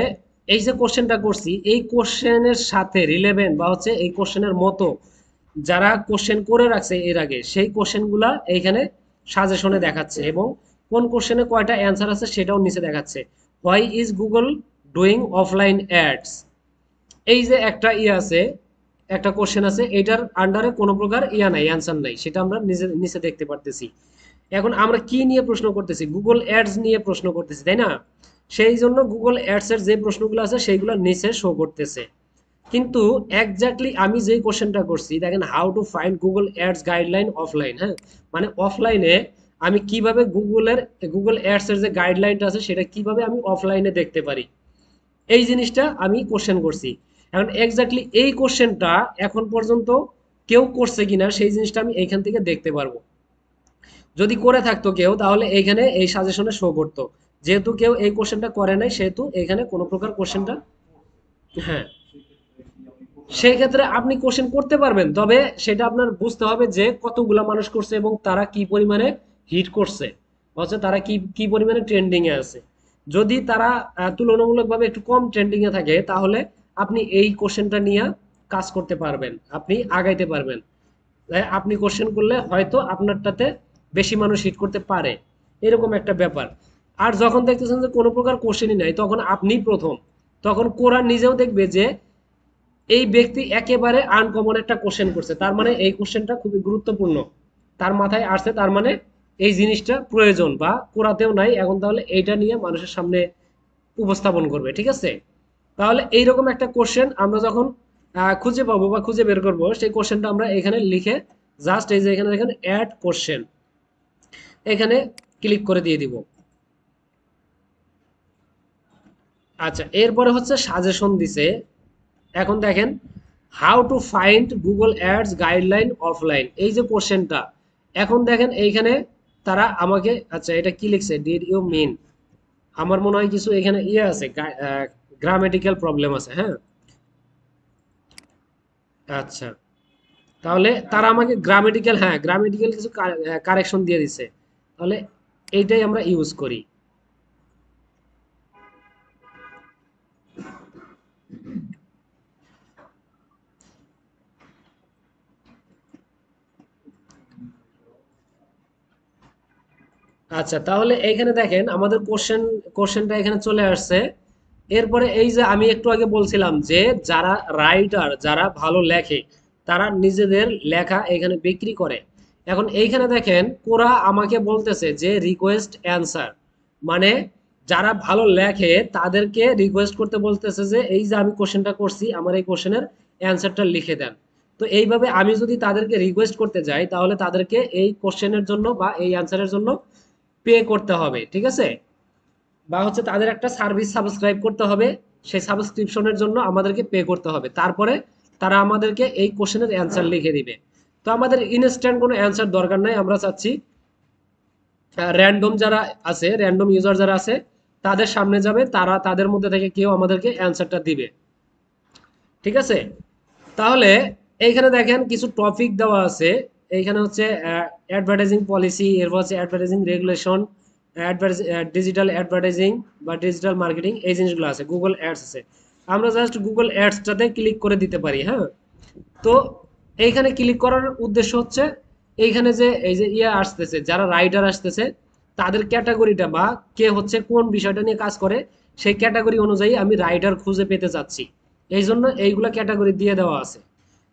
এই যে কোশ্চেনটা করছি, এই কোশ্চেনের সাথে রিলেভেন্ট বা হচ্ছে এই কোশ্চেনের মতো যারা কোশ্চেন করে রাখছে এর আগে, সেই কোশ্চেনগুলা এইখানে সাজেশনে দেখাচ্ছে, এবং কোন কোশ্চেনে কয়টা অ্যান্সার আছে সেটাও নিচে দেখাচ্ছে। Why is Google doing offline ads, এই যে একটা ইয়ে আছে, একটা কোশ্চেন আছে, এটার আন্ডারে কোনো প্রকার ইয়া নাই, অ্যান্সার নাই, সেটা আমরা নিজে নিচে দেখতে পারতেছি। এখন আমরা কি নিয়ে প্রশ্ন করতেছি, গুগল অ্যাডস নিয়ে প্রশ্ন করতেছি, তাই না? সেই জন্য গুগল অ্যাডস এর যে প্রশ্নগুলো আছে সেইগুলো নিচে শো করতেছে। কিন্তু এক্স্যাক্টলি আমি যেই কোশ্চেনটা করছি, দেখেন how to find Google ads guideline offline, হ্যাঁ, মানে অফলাইনে আমি কিভাবে গুগল অ্যাডস এর যে গাইডলাইনটা আছে সেটা কিভাবে আমি অফলাইনে দেখতে পারি, এই জিনিসটা আমি কোশ্চেন করছি। এখন এক্স্যাক্টলি এই কোশ্চেনটা এখন পর্যন্ত কেউ করছে কিনা সেই জিনিসটা আমি এইখান থেকে দেখতে পারবো। যদি করে থাকতো কেউ তাহলে এইখানে এই সাজেশনে শো করতো, যেহেতু কেউ এই কোশ্চেনটা করে নাই সেহেতু এখানে কোনো প্রকার কোশ্চেনটা, হ্যাঁ, সেই ক্ষেত্রে আপনি কোশ্চেন করতে পারবেন, তবে সেটা আপনার বুঝতে হবে যে কতগুলা মানুষ করছে এবং তারা কি পরিমাণে হিট করছে, হচ্ছে তারা কি কি পরিমাণে ট্রেন্ডিং এ আছে। যদি তারা তুলনামূলকভাবে একটু কম ট্রেন্ডিং এ থাকে তাহলে আপনি এই কোশ্চেনটা নিয়ে কাজ করতে পারবেন, আপনি আগাইতে পারবেন। আপনি কোশ্চেন করলে হয়তো আপনারটাতে বেশি মানুষ হিট করতে পারে, এরকম একটা ব্যাপার। আর যখন দেখতেছেন যে কোনো প্রকার কোশ্চেনই নাই তখন আপনি প্রথম, তখন কোরআন নিজেও দেখবে যে এই ব্যক্তি একেবারে আনকমন একটা কোশ্চেন করছে, তার মানে এই কোশ্চেনটা খুবই গুরুত্বপূর্ণ, তার মাথায় আসছে, তার মানে এই জিনিসটা প্রয়োজন বা কোরাতেও নাই, এখন তাহলে এইটা নিয়ে মানুষের সামনে উপস্থাপন করবে, ঠিক আছে। তাহলে এইরকম একটা কোশ্চেন আমরা যখন খুঁজে পাবো বা খুঁজে বের করবো, সেই কোশ্চেনটা আমরা এখানে লিখে জাস্ট এই যে এখানে দেখেন অ্যাড কোশ্চেন, এখানে ক্লিক করে দিয়ে দিব। আচ্ছা, এরপরে হচ্ছে সাজেশন দিছে। এখন দেখেন how to find Google ads guideline offline, এই যে কোশ্চেনটা, এখন দেখেন এইখানে তারা আমাকে, আচ্ছা এটা কি লিখছে, ডিড ইউ মিন, আমার মনে হয় কিছু এখানে ইয়ে আছে, গ্রামেটিক্যাল প্রবলেম আছে, হ্যাঁ। আচ্ছা, তাহলে তারা আমাকে গ্রামেটিক্যাল, হ্যাঁ গ্রামেটিক্যাল কিছু কারেকশন দিয়ে দিছে, তাহলে এইটাই আমরা ইউজ করি। আচ্ছা, তাহলে এইখানে দেখেন আমাদের কোশ্চেনটা এখানে চলে আসছে। এরপরে এই যে আমি একটু আগে বলছিলাম যে যারা রাইটার, যারা ভালো লেখে, তারা নিজেদের লেখা এখানে বিক্রি করে। এখন এইখানে দেখেন কোরা আমাকে বলতেছে যে রিকোয়েস্ট অ্যান্সার, মানে যারা ভালো লেখে তাদেরকে রিকোয়েস্ট করতে বলতেছে যে এই যে আমি কোশ্চেনটা করছি আমার এই কোশ্চেনের অ্যান্সারটা লিখে দেন। তো এইভাবে আমি যদি তাদেরকে রিকোয়েস্ট করতে যাই তাহলে তাদেরকে এই কোশ্চেনের জন্য বা এই অ্যান্সারের জন্য পে করতে হবে, ঠিক আছে। বা হচ্ছে তাদের একটা সার্ভিস সাবস্ক্রাইব করতে হবে, সেই সাবস্ক্রিপশনের জন্য আমাদেরকে পে করতে হবে, তারপরে তারা আমাদেরকে এই কোশ্চেনের অ্যান্সার লিখে দিবে। তো আমাদের ইনস্ট্যান্ট কোনো অ্যান্সার দরকার নাই, আমরা চাচ্ছি র্যান্ডম যারা আছে, র্যান্ডম ইউজার যারা আছে তাদের সামনে যাবে, তারা তাদের মধ্যে থেকে কেউ আমাদেরকে অ্যান্সারটা দিবে, ঠিক আছে। তাহলে এইখানে দেখেন কিছু টপিক দেওয়া আছে, এইখানে হচ্ছে অ্যাডভার্টাইজিং পলিসি, এরপর হচ্ছে অ্যাডভার্টাইজিং রেগুলেশন, ডিজিটাল অ্যাডভার্টাইজিং বা ডিজিটাল মার্কেটিং, এই জিনিসগুলো আছে, গুগল অ্যাডস আছে। আমরা জাস্ট গুগল অ্যাডসটাতে ক্লিক করে দিতে পারি, হ্যাঁ। তো এইখানে ক্লিক করার উদ্দেশ্য হচ্ছে এইখানে যে এই যে ইয়ে আসতেছে, যারা রাইটার আসতেছে তাদের ক্যাটাগরিটা বা কে হচ্ছে কোন বিষয়টা নিয়ে কাজ করে সেই ক্যাটাগরি অনুযায়ী আমি রাইটার খুঁজে পেতে চাচ্ছি, এই জন্য এইগুলা ক্যাটাগরি দিয়ে দেওয়া আছে।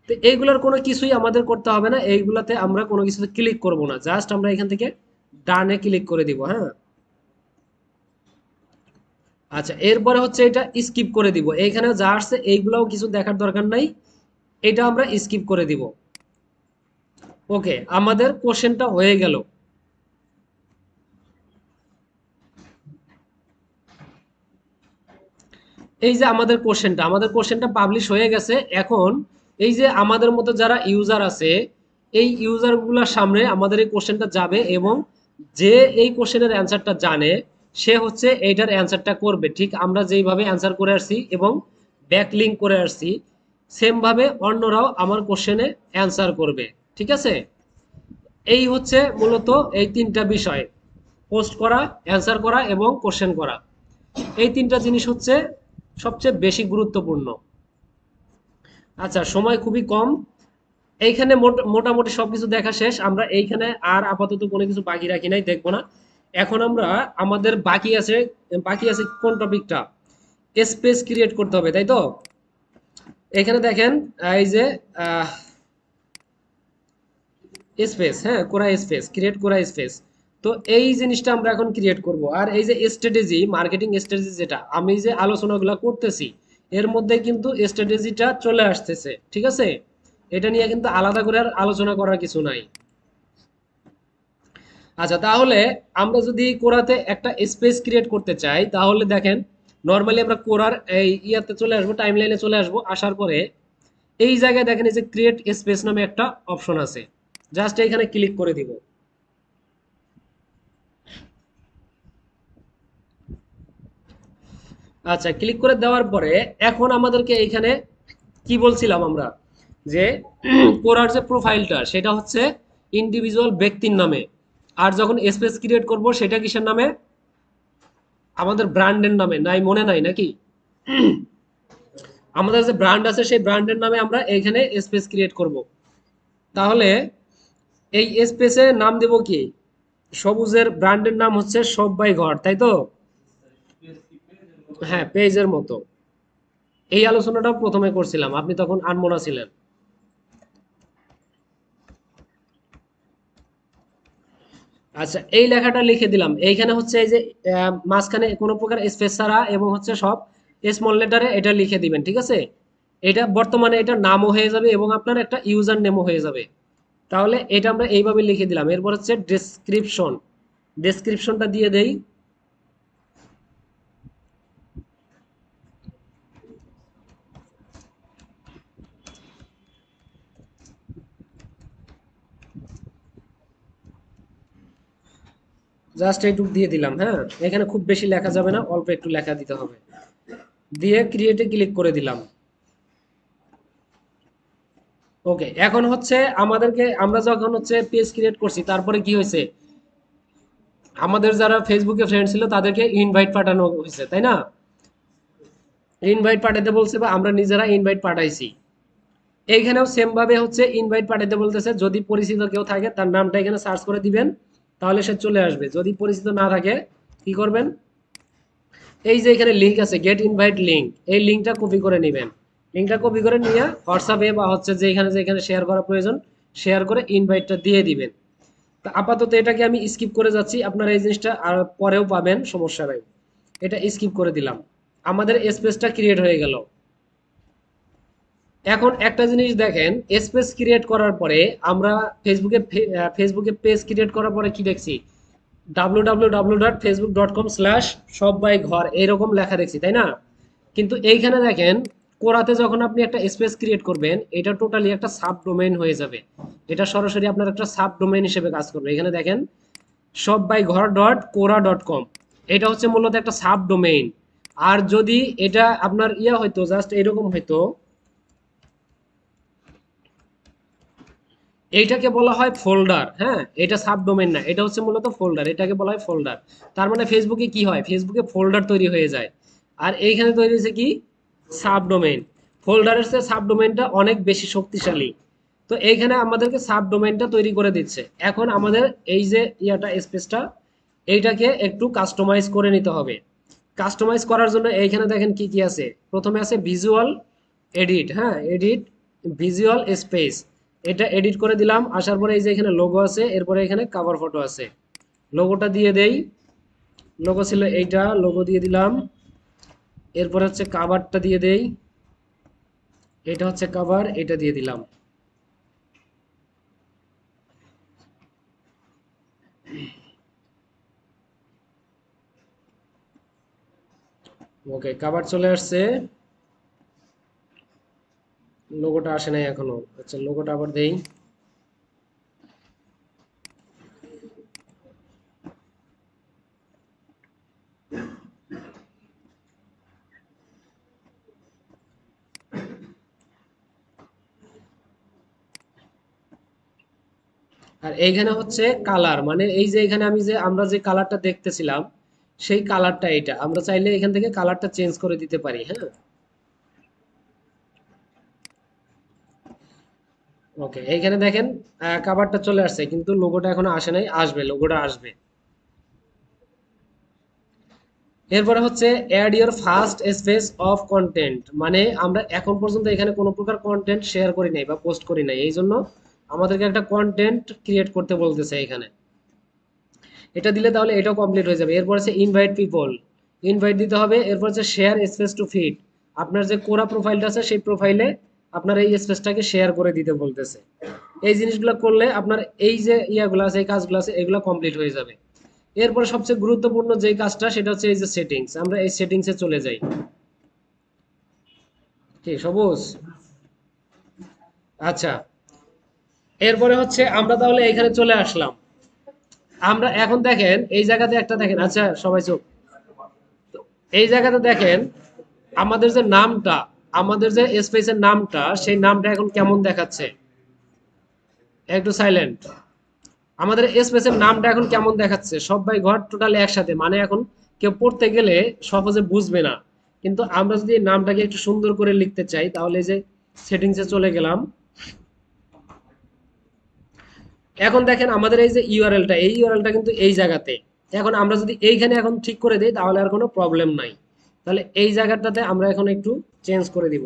তো এইগুলোর কোনো কিছুই আমাদের করতে হবে না, এইগুলাতে আমরা কোনো কিছুতে ক্লিক করব না, জাস্ট আমরা এখান থেকে ডানে ক্লিক করে দিব, হ্যাঁ। আচ্ছা, এরপরে হচ্ছে এটা স্কিপ করে দিব, এইখানে যা আসছে এইগুলাও কিছু দেখার দরকার নাই, এটা আমরা স্কিপ করে দিব। ওকে, আমাদের কোশ্চেনটা হয়ে গেল। এই যে আমাদের কোশ্চেনটা পাবলিশ হয়ে গেছে। এখন এই যে আমাদের মতো যারা ইউজার আছে, এই ইউজার গুলার সামনে আমাদের এই কোশ্চেনটা যাবে এবং যে এই কোশ্চেনের অ্যান্সারটা জানে সে হচ্ছে এইটার অ্যান্সারটা করবে, ঠিক আমরা যেইভাবে অ্যান্সার করে আসছি এবং ব্যাক লিঙ্ক করে আসছি সেম ভাবে অন্যরাও আমার কোশ্চেনে অ্যান্সার করবে, ঠিক আছে। এই হচ্ছে মূলত এই তিনটা বিষয়, পোস্ট করা, অ্যান্সার করা এবং কোশ্চেন করা, এই তিনটা জিনিস হচ্ছে সবচেয়ে বেশি গুরুত্বপূর্ণ। আচ্ছা, সময় খুবই কম, এইখানে মোটামুটি সবকিছু দেখা শেষ, আমরা এইখানে আর আপাতত কোনো কিছু বাকি রাখি নাই, দেখবো না। এখন আমরা আমাদের বাকি আছে কোন টপিকটা, স্পেস ক্রিয়েট করতে হবে, তাই তো। এখানে দেখেন এই যে স্পেস, হ্যাঁ কোরা স্পেস ক্রিয়েট কোরা স্পেস। তো এই জিনিসটা আমরা এখন ক্রিয়েট করব। আর এই যে স্ট্র্যাটেজি, মার্কেটিং স্ট্র্যাটেজি যেটা আমি যে আলোচনাগুলো করতেছি এর মধ্যে কিন্তু স্ট্র্যাটেজিটা চলে আসতেছে, ঠিক আছে। এটা নিয়ে কিন্তু আলাদা করে আর আলোচনা করার কিছু নাই। আচ্ছা, তাহলে আমরা যদি কোরাতে একটা স্পেস ক্রিয়েট করতে চাই তাহলে দেখেন নর্মালি আমরা কোরার এই ইয়াতে চলে আসবো, টাইম লাইনে চলে আসবো, আসার পরে এই জায়গায় দেখেন এই যে ক্রিয়েট স্পেস নামে একটা অপশন আছে, জাস্ট এইখানে ক্লিক করে দিব। আচ্ছা, ক্লিক করে দেওয়ার পরে এখন আমাদেরকে এইখানে কি বলছিলাম আমরা, যে কোরার যে প্রোফাইলটা সেটা হচ্ছে ইন্ডিভিজুয়াল ব্যক্তির নামে, আর যখন স্পেস ক্রিয়েট করব সেটা কিসের নামে, আমাদের ব্র্যান্ডের নামে। নাই মনে নাই নাকি? আমাদের যে ব্র্যান্ড আছে সেই ব্র্যান্ডের নামে আমরা এইখানে স্পেস ক্রিয়েট করব। তাহলে এই স্পেসে নাম দেব কি, সবুজের ব্র্যান্ডের নাম হচ্ছে সব বাই ঘর, তাই তো? হ্যাঁ, পেজের মতো। এই আলোচনাটা প্রথমে করছিলাম, আপনি তখন আনমনা ছিলেন। আচ্ছা, এই লেখাটা লিখে দিলাম এইখানে, হচ্ছে এই যে মাঝখানে কোনো প্রকার স্পেস ছাড়া এবং হচ্ছে সব স্মল লেটারে এটা লিখে দিবেন, ঠিক আছে? এটা বর্তমানে এটা নামও হয়ে যাবে এবং আপনার একটা ইউজার নেমও হয়ে যাবে। তাহলে এটা আমরা এইভাবে লিখে দিলাম। এরপর হচ্ছে ডেসক্রিপশন, ডেসক্রিপশনটা দিয়ে দেই। জাস্ট এইটুকু দিয়ে দিলাম। হ্যাঁ, এখানে খুব বেশি লেখা যাবে না, অল্প একটু লেখা দিতে হবে। দিয়ে ক্রিয়েটে ক্লিক করে দিলাম। ওকে, এখন হচ্ছে আমাদেরকে, আমরা যখন হচ্ছে পেজ ক্রিয়েট করছি তারপরে কি হয়েছে, আমাদের যারা ফেসবুকে ফ্রেন্ড ছিল তাদেরকে ইনভাইট পাঠানো হয়েছে, তাই না? ইনভাইট পাঠাতে বলছে বা আমরা নিজেরা ইনভাইট পাঠাইছি। এইখানেও সেম ভাবে হচ্ছে ইনভাইট পাঠাতে বলতেছে, যদি পরিচিত কেউ থাকে তার নামটা এখানে সার্চ করে দিবেন, তাহলে সে চলে আসবে। যদি পরিচিত না থাকে কি করবেন, এই যে এখানে লিঙ্ক আছে গেট ইনভাইট লিঙ্ক, এই লিঙ্কটা কপি করে নেবেন। লিঙ্কটা কপি করে নিয়ে হোয়াটসঅ্যাপে বা হচ্ছে যেখানে যেখানে শেয়ার করা প্রয়োজন শেয়ার করে ইনভাইটটা দিয়ে দিবেন। তা আপাতত এটাকে আমি স্কিপ করে যাচ্ছি, আপনারা এই জিনিসটা আর পরেও পাবেন, সমস্যা নাই। এটা স্কিপ করে দিলাম। আমাদের স্পেসটা ক্রিয়েট হয়ে গেল। এখন একটা জিনিস দেখেন, স্পেস ক্রিয়েট করার পরে আমরা ফেসবুকে পেজ ক্রিয়েট করার পরে কি দেখছি, www.facebook.com/ সব বাই ঘর এরকম লেখা দেখছি, তাই না? কিন্তু এইখানে দেখেন, কোরাতে যখন আপনি একটা স্পেস ক্রিয়েট করবেন এটা টোটালি একটা সাব ডোমেইন হয়ে যাবে। এটা সরাসরি আপনার একটা সাব ডোমেইন হিসেবে কাজ করবে। এখানে দেখেন সব বাই ঘর .কোরা.com, এটা হচ্ছে মূলত একটা সাব ডোমেইন। আর যদি এটা আপনার ইয়া হয়তো জাস্ট এরকম হয়তো, এইটাকে বলা হয় ফোল্ডার। হ্যাঁ, এটা সাবডোমেন না, এটা হচ্ছে মূলত ফোল্ডার, এটাকে বলা হয় ফোল্ডার। তার মানে ফেসবুকে কি হয়, ফেসবুকে ফোল্ডার তৈরি হয়ে যায়। আর এইখানে তৈরি হয়েছে কি, সাবডোমেন। ফোল্ডারের চেয়ে সাবডোমেনটা অনেক বেশি শক্তিশালী। তো এইখানে আমাদেরকে সাবডোমেনটা তৈরি করে দিচ্ছে। এখন আমাদের এই যে ইয়াটা স্পেসটা, এইটাকে একটু কাস্টমাইজ করে নিতে হবে। কাস্টমাইজ করার জন্য এইখানে দেখেন কি কি আছে। প্রথমে আছে ভিজুয়াল এডিট। হ্যাঁ, এডিট ভিজুয়াল স্পেস, এটা এডিট করে দিলাম। আসার পরে এই যে এখানে লোগো আছে, এরপরে এখানে কভার ফটো আছে, লোগোটা দিয়ে দেই। লোগো ছিল এইটা, লোগো দিয়ে দিলাম। এরপরে হচ্ছে কাভারটা দিয়ে দেই, এটা হচ্ছে কাভার, এটা দিয়ে দিলাম। ওকে, কাভার চলে আসছে, লোগোটা আসে নাই এখনো। আচ্ছা, লোগোটা আবার দেই। আর এইখানে হচ্ছে কালার, মানে এই যে এখানে আমরা যে কালারটা দেখতেছিলাম সেই কালারটা এটা, আমরা চাইলে এখান থেকে কালারটা চেঞ্জ করে দিতে পারি। হ্যাঁ, ওকে, এইখানে দেখেন কাভারটা চলে আসছে কিন্তু লোগোটা এখনো আসে নাই, আসবে, লোগোটা আসবে। এরপরে হচ্ছে add your first space of content, মানে আমরা এখন পর্যন্ত এখানে কোনো প্রকার কন্টেন্ট শেয়ার করি নাই বা পোস্ট করি নাই, এই জন্য আমাদেরকে একটা কন্টেন্ট ক্রিয়েট করতে বলতেছে এখানে। এটা দিলে তাহলে এটাও কমপ্লিট হয়ে যাবে। এরপর হচ্ছে ইনভাইট পিপল, ইনভাইট দিতে হবে। এরপর হচ্ছে শেয়ার স্পেস টু ফিড, আপনার যে কোরা প্রোফাইলটা আছে সেই প্রোফাইলে আপনার এই স্পেসটাকে শেয়ার করে দিতে বলতেছে। এই জিনিসগুলো করলে আপনার এই যে ইয়াগুলো আছে, এই কাজগুলো আছে, এগুলো কমপ্লিট হয়ে যাবে। এরপরে সবচেয়ে গুরুত্বপূর্ণ যে কাজটা সেটা হচ্ছে এই যে সেটিংস, আমরা এই সেটিংসে চলে যাই। কি সবুজ? আচ্ছা, এরপরে হচ্ছে আমরা তাহলে এখানে চলে আসলাম। আমরা এখন দেখেন এই জায়গাতে একটা দেখেন, আচ্ছা সবাই চুপ। এই জায়গাতে দেখেন আমাদের যে নামটা, আমাদের যে স্পেসের নামটা, সেই নামটা এখন কেমন দেখাচ্ছে। একটু সাইলেন্ট। আমাদের স্পেসের নামটা এখন কেমন দেখাচ্ছে, সবাই ঘর টোটালি একসাথে, মানে এখন কেউ পড়তে গেলে সহজে বুঝবে না। কিন্তু আমরা যদি এই নামটাকে একটু সুন্দর করে লিখতে চাই, তাহলে এই যে সেটিংসে চলে গেলাম। এখন দেখেন আমাদের এই যে ইউআরএলটা, এই ইউআরএলটা কিন্তু এই জায়গাতে। এখন আমরা যদি এইখানে এখন ঠিক করে দিই তাহলে আর কোনো প্রবলেম নাই। তাহলে এই জায়গাটাতে আমরা এখন একটু চেঞ্জ করে দিব।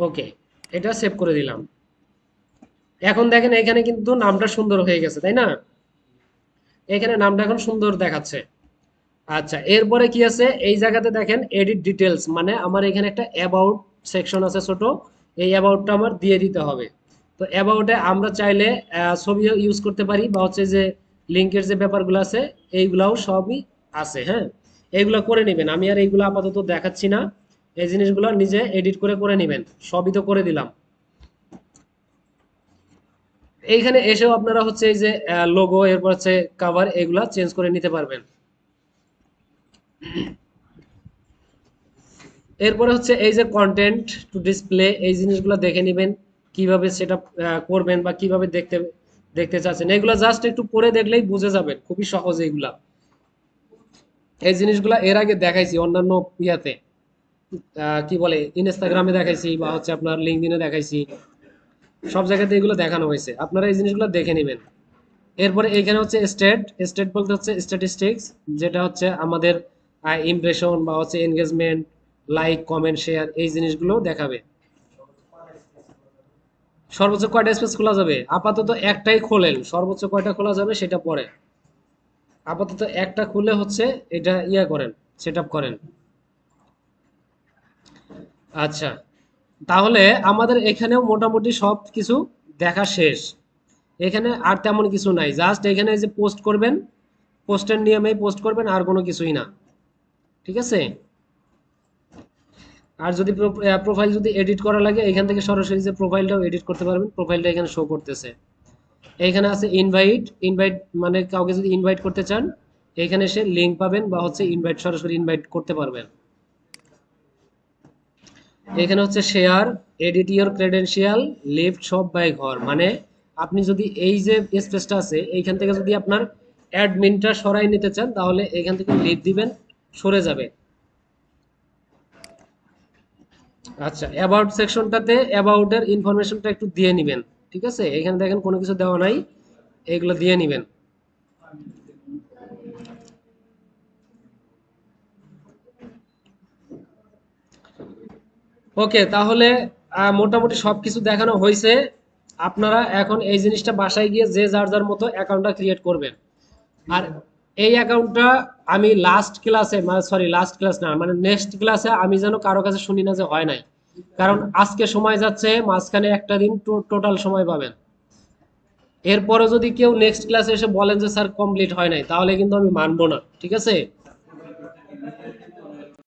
ওকে, এটা সেভ করে দিলাম। এখন দেখেন এখানে কিন্তু নামটা সুন্দর হয়ে গেছে, তাই না? এখানে নামটা এখন সুন্দর দেখাচ্ছে। আচ্ছা, এরপরে কি আছে এই জায়গাতে দেখেন এডিট ডিটেলস, মানে আমার এখানে একটা অ্যাবাউট সেকশন আছে ছোট। এই অ্যাবাউটটা আমার দিয়ে দিতে হবে। তো অ্যাবাউটে আমরা চাইলে ছবিও ইউজ করতে পারি, বা হচ্ছে যে লিঙ্কের যে ব্যাপারগুলো আছে এইগুলাও সবই আছে, হ্যাঁ। এইগুলো করে নেবেন, আমি আর এইগুলো আপাতত দেখাচ্ছি না। এই জিনিসগুলো নিজে এডিট করে করে নেবেন। সবই তো করে দিলাম। এইখানে এসেও আপনারা হচ্ছে এই যে লোগো, এরপর হচ্ছে কাভার, এগুলা চেঞ্জ করে নিতে পারবেন। এরপরে হচ্ছে এই যে কন্টেন্ট টু ডিসপ্লে, এই জিনিসগুলো দেখে নেবেন কিভাবে সেটা করবেন, বা কিভাবে দেখতে দেখতে চাচ্ছেন। এগুলো জাস্ট একটু পড়ে দেখলেই বুঝে যাবেন, খুবই সহজ এগুলা। এই জিনিসগুলা এর আগে দেখাইছি অন্যান্য ইয়াতে, কি বলে, ইনস্টাগ্রামে দেখাইছি, বা হচ্ছে আপনার লিঙ্কডইনে দেখাইছি। সব জায়গাতে এগুলো দেখানো হয়েছে, আপনারা এই জিনিসগুলো দেখে নেবেন। এরপরে এখানে হচ্ছে স্টেট। স্টেট বলতে হচ্ছে স্ট্যাটিস্টিক্স, যেটা হচ্ছে আমাদের ইমপ্রেশন বা হচ্ছে এনগেজমেন্ট, লাইক, কমেন্ট, শেয়ার, এই জিনিসগুলো দেখাবে। সর্বোচ্চ কয়টা স্পেস খোলা যাবে? আপাতত একটাই খোলেন, সর্বোচ্চ কয়টা খোলা যাবে সেটা পরে। আপাতত একটা খুলে হচ্ছে এটা ইয়া করেন, সেট আপ করেন। আচ্ছা, তাহলে আমাদের এখানেও মোটামুটি সব কিছু দেখা শেষ। এখানে আর তেমন কিছু নাই, জাস্ট এখানে যে পোস্ট করবেন, পোস্টের নিয়মেই পোস্ট করবেন, আর কোনো কিছুই না। ঠিক আছে? আর যদি প্রোফাইল যদি এডিট করা লাগে, এখান থেকে সরাসরি যে প্রোফাইলটাও এডিট করতে পারবেন। প্রোফাইলটা এখানে শো করতেছে। এইখানে আছে ইনভাইট। ইনভাইট মানে কাউকে যদি ইনভাইট করতে চান, এখানে এসে লিঙ্ক পাবেন, বা হচ্ছে ইনভাইট, সরাসরি ইনভাইট করতে পারবেন। এখানে হচ্ছে share, edit your credential, lift সব বাই ঘর, মানে আপনি যদি এই যে স্পেসটা আছে এইখান থেকে যদি আপনার অ্যাডমিনটা সরাই নিতে চান, তাহলে এখান থেকে লিভ দিবেন, সরে যাবে। আচ্ছা, অ্যাবাউট সেকশনটাতে অ্যাবাউটের ইনফরমেশনটা একটু দিয়ে নিবেন। ঠিক আছে, এখানে দেখেন কোনো কিছু দেওয়া নাই, এগুলো দিয়ে নিবেন। ওকে, তাহলে মোটামুটি সবকিছু দেখানো হয়েছে। আপনারা এখন এই জিনিসটা বাসায় গিয়ে যে যার যার মতো অ্যাকাউন্টটা ক্রিয়েট করবেন। আর এই অ্যাকাউন্টটা আমি লাস্ট ক্লাসে, মানে সরি লাস্ট ক্লাস না, মানে নেক্সট ক্লাসে আমি যেন কারো কাছে শুনি না যে হয় নাই। কারণ আজকে সময় যাচ্ছে, মাঝখানে একটা দিন টোটাল সময় পাবেন। এরপরে যদি কেউ নেক্সট ক্লাসে এসে বলেন যে স্যার কমপ্লিট হয় নাই, তাহলে কিন্তু আমি মানবো না। ঠিক আছে?